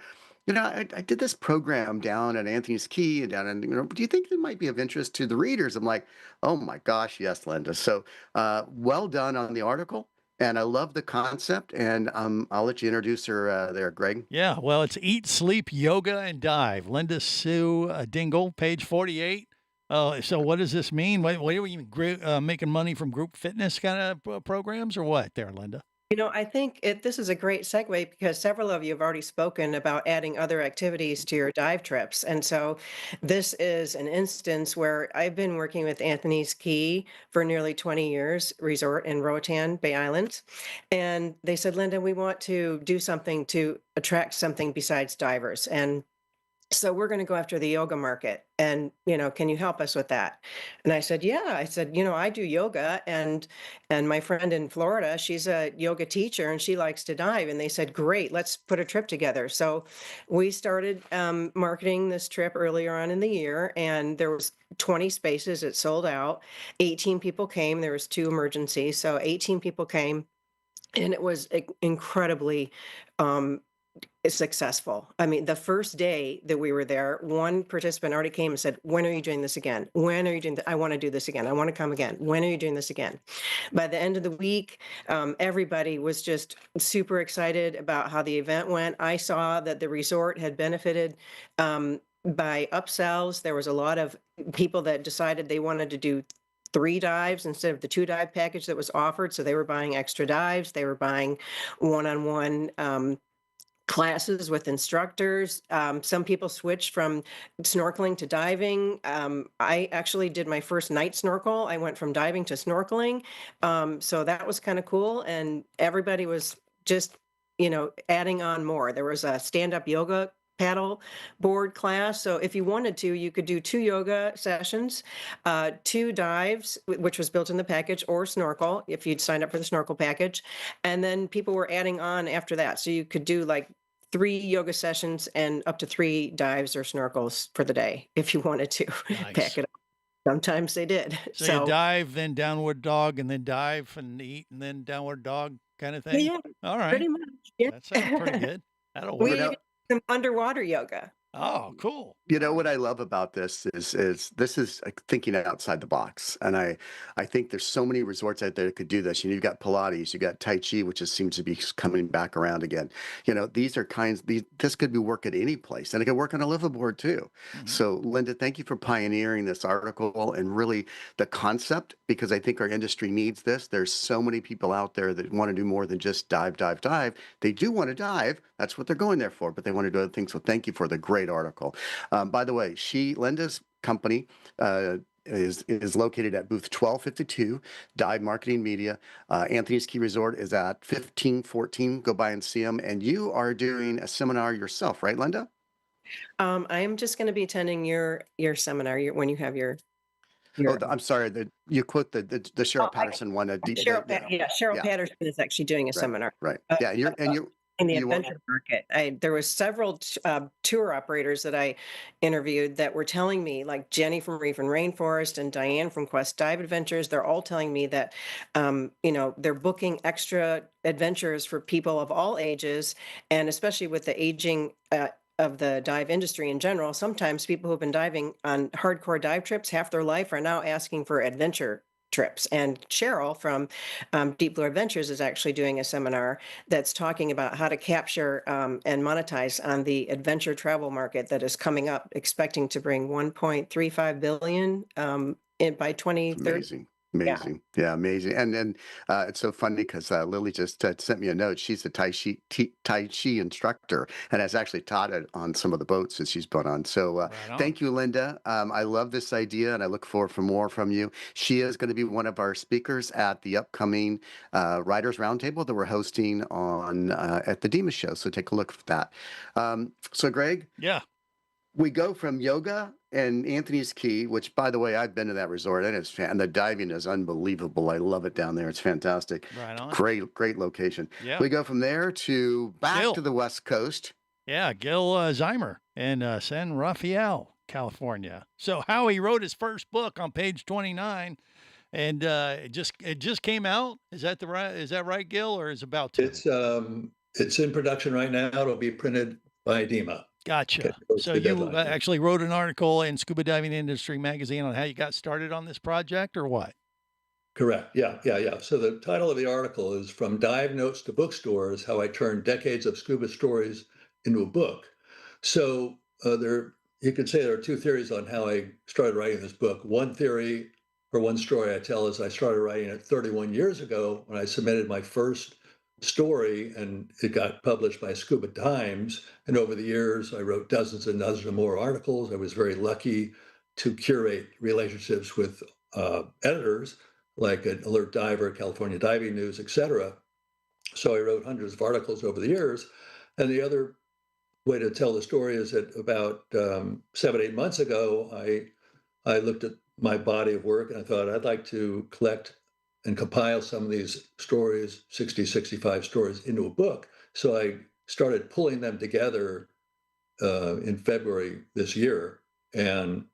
did this program down at Anthony's Key and down in, do you think it might be of interest to the readers? I'm like, oh my gosh, yes, Linda. So well done on the article. And I love the concept. And I'll let you introduce her there, Greg. Yeah, well, it's Eat, Sleep, Yoga, and Dive. Linda Sue Dingle, page 48. So what does this mean? What are we making money from group fitness kind of programs or what there, Linda? I think this is a great segue because several of you have already spoken about adding other activities to your dive trips. And so this is an instance where I've been working with Anthony's Key for nearly 20 years, resort in Roatan, Bay Islands. And they said, Linda, we want to do something to attract something besides divers. And so we're going to go after the yoga market, and can you help us with that? And I said, yeah. I said, I do yoga, and my friend in Florida, she's a yoga teacher and she likes to dive. And they said, great, let's put a trip together. So we started marketing this trip earlier on in the year, and there was 20 spaces. It sold out. 18 people came. There was 2 emergencies, so 18 people came, and it was incredibly successful. I mean, the first day that we were there, one participant already came and said, when are you doing this again? When are you doing I want to do this again. I want to come again. When are you doing this again? By the end of the week, everybody was just super excited about how the event went. I saw that the resort had benefited by upsells. There was a lot of people that decided they wanted to do 3 dives instead of the 2 dive package that was offered. So they were buying extra dives. They were buying one-on-one classes with instructors. Some people switched from snorkeling to diving. I actually did my first night snorkel. I went from diving to snorkeling. So that was kind of cool. And everybody was just, adding on more. There was a stand-up yoga paddle board class. So if you wanted to, you could do 2 yoga sessions, 2 dives, which was built in the package, or snorkel if you'd signed up for the snorkel package. And then people were adding on after that. So you could do like 3 yoga sessions and up to 3 dives or snorkels for the day if you wanted to pack it up. Sometimes they did. So you dive, then downward dog, and then dive and eat, and then downward dog kind of thing? Yeah, all right. pretty much. Yeah. That sounds pretty good. That'll We work. even did some underwater yoga. Oh, cool. What I love about this is this is thinking outside the box, and I think there's so many resorts out there that could do this. You've got Pilates, you got Tai Chi, which seems to be coming back around again. These are this could be work at any place, and it could work on a liveaboard too. Mm-hmm. So, Linda, thank you for pioneering this article and really the concept, because I think our industry needs this. There's so many people out there that want to do more than just dive. They do want to dive. That's what they're going there for, but they want to do other things. So, thank you for the great article. By the way, Linda's company is located at booth 1252, Dive Marketing Media. Anthony's Key Resort is at 1514. Go by and see them. And you are doing a seminar yourself, right, Linda? I am just going to be attending your seminar when you have your. I'm sorry. You quote the Cheryl Patterson one. Cheryl Patterson is actually doing a seminar. Right. Yeah. You're in the adventure market. There was several tour operators that I interviewed that were telling me, like Jenny from Reef and Rainforest and Diane from Quest Dive Adventures, they're all telling me that, they're booking extra adventures for people of all ages, and especially with the aging of the dive industry in general. Sometimes people who've been diving on hardcore dive trips half their life are now asking for adventure trips. And Cheryl from Deep Blue Adventures is actually doing a seminar that's talking about how to capture and monetize on the adventure travel market that is coming up, expecting to bring 1.35 billion by 2030. Amazing. Yeah, amazing. And it's so funny because Lily just sent me a note. She's a Tai Chi instructor and has actually taught it on some of the boats that she's been on. So thank you, Linda. I love this idea, and I look forward for more from you. She is going to be one of our speakers at the upcoming Writers Roundtable that we're hosting on at the DEMA show. So take a look at that. So, Greg? Yeah. We go from yoga and Anthony's Key, which, by the way, I've been to that resort, and the diving is unbelievable. I love it down there. It's fantastic. Right on. Great location. Yeah. We go from there to back to the West Coast. Yeah, Gil Zeimer in San Rafael, California. So Howie wrote his first book on page 29, and it just came out. Is that right, Gil, or is it about to? It's in production right now. It'll be printed by DEMA. Gotcha. So you actually wrote an article in Scuba Diving Industry Magazine on how you got started on this project, or what? Correct. Yeah. So the title of the article is From Dive Notes to Bookstores, How I Turned Decades of Scuba Stories into a Book. So you could say there are 2 theories on how I started writing this book. One theory, or one story I tell, is I started writing it 31 years ago when I submitted my first story, and it got published by Scuba Times. And over the years, I wrote dozens and dozens of more articles. I was very lucky to curate relationships with editors like an Alert Diver, California Diving News, etc. So I wrote hundreds of articles over the years. And the other way to tell the story is that about 7-8 months ago, I looked at my body of work and I thought I'd like to collect and compile some of these stories, 60, 65 stories, into a book. So I started pulling them together in February this year, and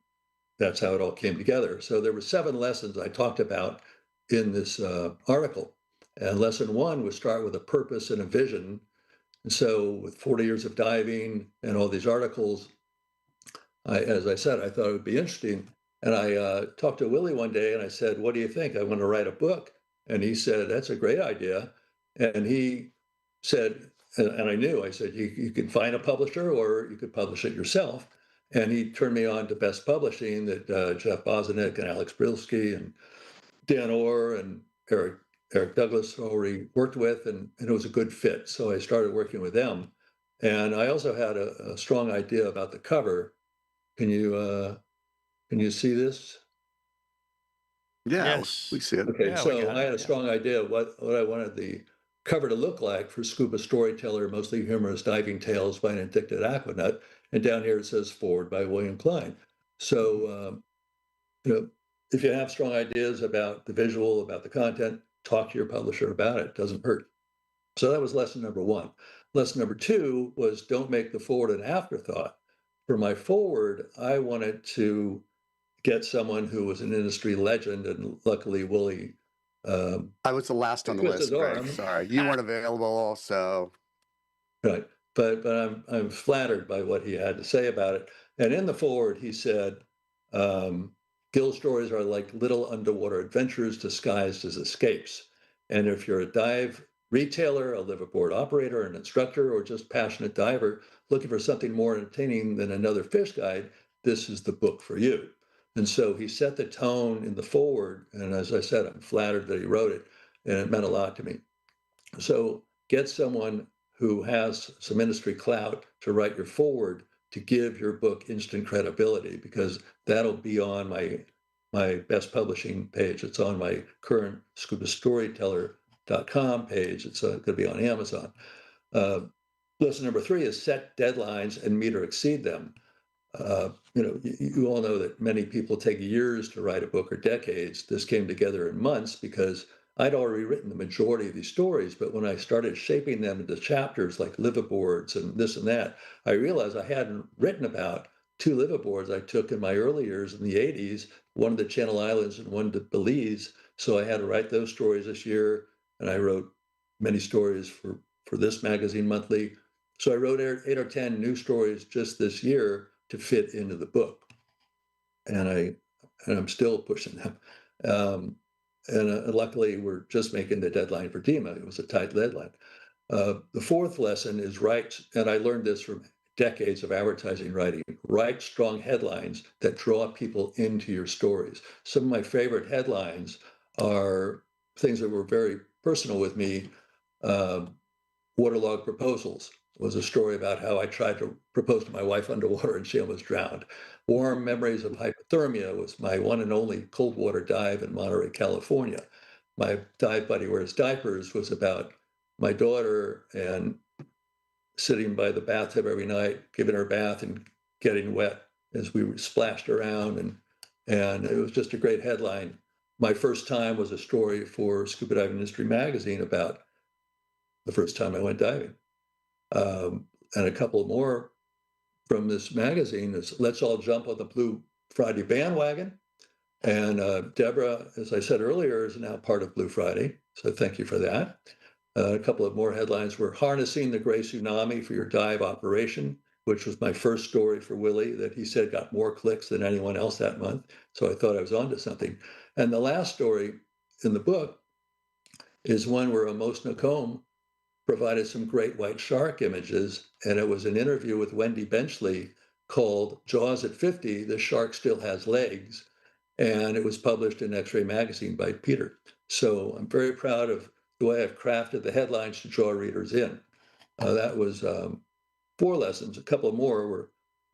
that's how it all came together. So there were 7 lessons I talked about in this article. And lesson 1 was start with a purpose and a vision. And so with 40 years of diving and all these articles, as I said, I thought it would be interesting. And I talked to Willie one day and I said, what do you think? I want to write a book. And he said, that's a great idea. And he said, and I knew, I said, you can find a publisher or you could publish it yourself. And he turned me on to Best Publishing that Jeff Bosnick and Alex Brilsky and Dan Orr and Eric Douglas already worked with, and it was a good fit. So I started working with them. And I also had a strong idea about the cover. Can you see this? Yeah, Yes. we see it. Okay, Yeah, we so got I it. had a Yeah. strong idea of what I wanted the cover to look like for Scuba Storyteller, mostly humorous diving tales by an addicted aquanaut. And down here it says forward by William Klein. So, if you have strong ideas about the visual, about the content, talk to your publisher about it. It doesn't hurt. So that was lesson number 1. Lesson number 2 was don't make the forward an afterthought. For my forward, I wanted to get someone who was an industry legend, and luckily Willie I was the last on the twisted list, his Greg. arm. Sorry, you weren't available, so Right. But I'm flattered by what he had to say about it. And in the forward, he said, Gill stories are like little underwater adventures disguised as escapes. And if you're a dive retailer, a liveaboard operator, an instructor, or just passionate diver looking for something more entertaining than another fish guide, this is the book for you. And so he set the tone in the forward. And as I said, I'm flattered that he wrote it, and it meant a lot to me. So get someone who has some industry clout to write your forward to give your book instant credibility, because that'll be on my best publishing page. It's on my current scubastoryteller.com page. It's going to be on Amazon. Lesson number 3 is set deadlines and meet or exceed them. You all know that many people take years to write a book or decades. This came together in months because I'd already written the majority of these stories, but when I started shaping them into chapters like liveaboards and this and that, I realized I hadn't written about 2 liveaboards I took in my early years in the 80s, one to the Channel Islands and one to Belize. So I had to write those stories this year, and I wrote many stories for this magazine monthly. So I wrote 8 or 10 new stories just this year to fit into the book, and I'm still pushing them. And luckily, we're just making the deadline for DEMA. It was a tight deadline. The 4th lesson is write, and I learned this from decades of advertising writing, write strong headlines that draw people into your stories. Some of my favorite headlines are things that were very personal with me. Waterlogged proposals was a story about how I tried to propose to my wife underwater and she almost drowned. Warm memories of hypothermia was my one and only cold water dive in Monterey, California. My dive buddy wears diapers was about my daughter and sitting by the bathtub every night, giving her a bath and getting wet as we splashed around. And it was just a great headline. My first time was a story for Scuba Diving Industry Magazine about the first time I went diving. And a couple more from this magazine is let's all jump on the Blue Friday bandwagon. And Deborah, as I said earlier, is now part of Blue Friday. So thank you for that. A couple of more headlines were harnessing the gray tsunami for your dive operation, which was my first story for Willie that he said got more clicks than anyone else that month. So I thought I was onto something. And the last story in the book is one where Amos Nacombe provided some great white shark images, and it was an interview with Wendy Benchley called Jaws at 50, The Shark Still Has Legs, and it was published in X-Ray Magazine by Peter. So I'm very proud of the way I've crafted the headlines to draw readers in. That was 4 lessons. A couple more were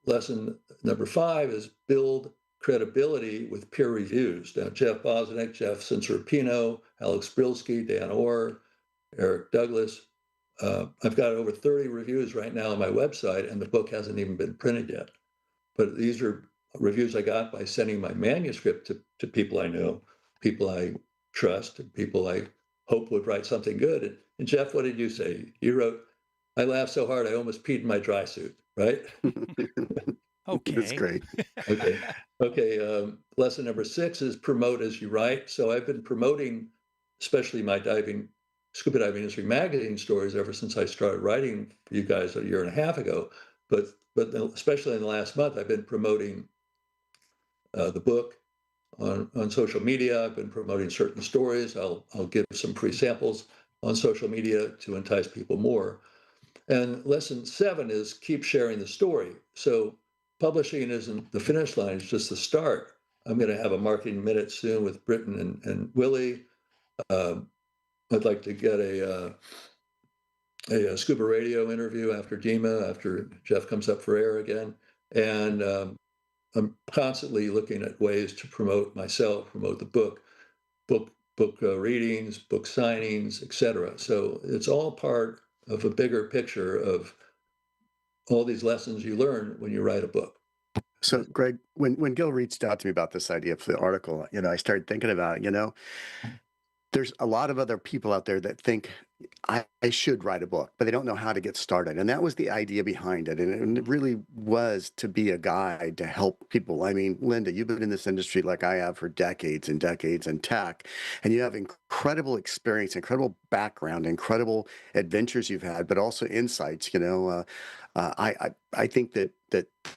lesson number 5 is build credibility with peer reviews. Now, Jeff Bosnick, Jeff Cincerpino, Alex Brilsky, Dan Orr, Eric Douglas. I've got over 30 reviews right now on my website, and the book hasn't even been printed yet. But these are reviews I got by sending my manuscript to people I know, people I trust, and people I hope would write something good. And Jeff, what did you say? You wrote, "I laughed so hard I almost peed in my dry suit," right? Okay. That's great. Okay. Lesson number 6 is promote as you write. So I've been promoting, especially my Scuba Diving Industry Magazine stories ever since I started writing for you guys a year and a half ago. But especially in the last month, I've been promoting the book on social media. I've been promoting certain stories. I'll give some free samples on social media to entice people more. And lesson 7 is keep sharing the story. So publishing isn't the finish line, it's just the start. I'm going to have a marketing minute soon with Britton and Willie. I'd like to get a Scuba Radio interview after DEMA, after Jeff comes up for air again. And I'm constantly looking at ways to promote myself, promote the book readings, book signings, etc. So it's all part of a bigger picture of all these lessons you learn when you write a book. So, Greg, when Gil reached out to me about this idea for the article, I started thinking about it. There's a lot of other people out there that think I should write a book, but they don't know how to get started. And that was the idea behind it. And it really was to be a guide to help people. I mean, Linda, you've been in this industry like I have for decades and decades in tech, and you have incredible experience, incredible background, incredible adventures you've had, but also insights. I think that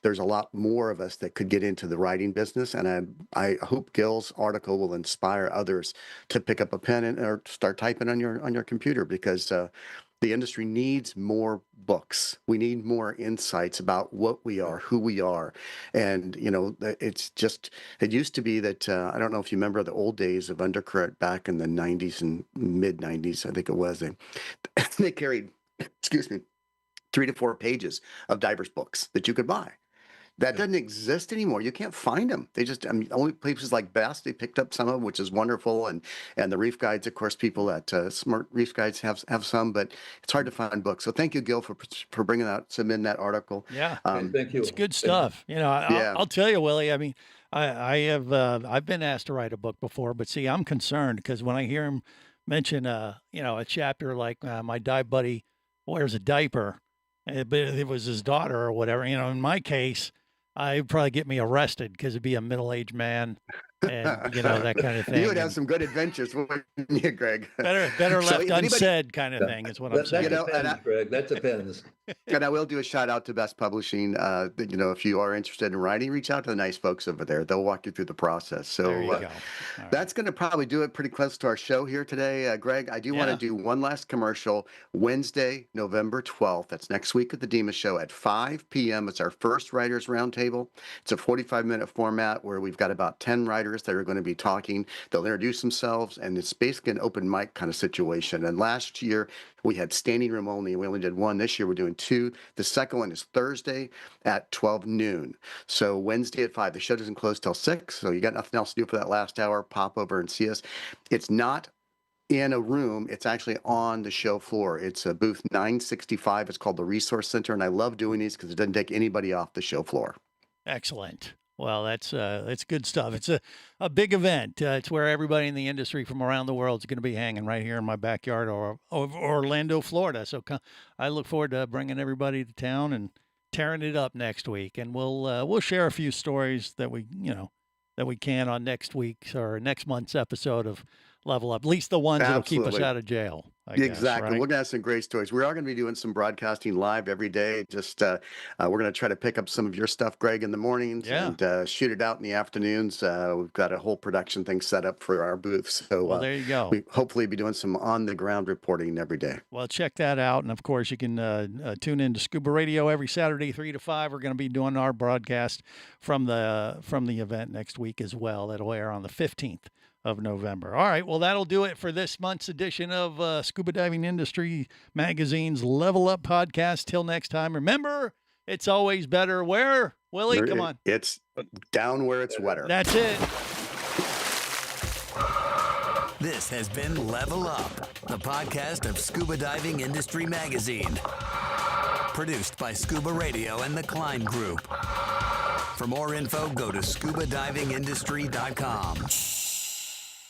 there's a lot more of us that could get into the writing business, and I hope Gil's article will inspire others to pick up a pen or start typing on your computer, because the industry needs more books. We need more insights about what we are, who we are, and it used to be that I don't know if you remember the old days of Undercurrent back in the 90s and mid 90s, I think it was. They carried, excuse me, 3 to 4 pages of divers books that you could buy. That doesn't exist anymore. You can't find them. They just, only places like Best, they picked up some of them, which is wonderful. And the reef guides, of course, people at Smart Reef Guides have some, but it's hard to find books. So thank you, Gil, for submitting that article. Yeah. Thank you. It's good stuff. I'll tell you, Willie, I mean, I've been asked to write a book before, but see, I'm concerned because when I hear him mention, a chapter like my dive buddy wears a diaper, but it was his daughter or whatever, in my case, it'd probably get me arrested because it'd be a middle-aged man and, that kind of thing. You would have some good adventures, wouldn't you, Greg? Better left unsaid kind of thing is what I'm saying. That depends, Greg. That depends. And I will do a shout out to Best Publishing. If you are interested in writing, reach out to the nice folks over there. They'll walk you through the process. So there you go. That's going to probably do it pretty close to our show here today. Greg, I do want to do one last commercial. Wednesday, November 12th. That's next week at the DEMA show at 5 p.m. It's our first Writers Roundtable. It's a 45-minute format where we've got about 10 writers that are going to be talking. They'll introduce themselves, and it's basically an open mic kind of situation. And last year, we had standing room only, and we only did one. This year, we're doing 2. The second one is Thursday at 12 noon. So Wednesday at 5. The show doesn't close till 6, so you got nothing else to do for that last hour. Pop over and see us. It's not in a room. It's actually on the show floor. It's a booth 965. It's called the Resource Center, and I love doing these because it doesn't take anybody off the show floor. Excellent. Well, that's good stuff. It's a big event. It's where everybody in the industry from around the world is going to be hanging right here in my backyard or Orlando, Florida. So I look forward to bringing everybody to town and tearing it up next week. And we'll share a few stories that we can on next week's or next month's episode of Level Up. At least the ones that'll keep us out of jail. Exactly. Right? We're going to have some great stories. We are going to be doing some broadcasting live every day. Just we're going to try to pick up some of your stuff, Greg, in the mornings and shoot it out in the afternoons. We've got a whole production thing set up for our booth. So there you go. We hopefully be doing some on-the-ground reporting every day. Well, check that out. And, of course, you can tune in to Scuba Radio every Saturday, 3 to 5. We're going to be doing our broadcast from the event next week as well. That'll air on the 15th of November. All right, well, that'll do it for this month's edition of Scuba Diving Industry Magazine's Level Up podcast. Till next time, remember, it's always better where, Willie, come on. It's down where it's wetter. That's it. This has been Level Up, the podcast of Scuba Diving Industry Magazine. Produced by ScubaRadio and the Klein Group. For more info, go to ScubaDivingIndustry.com.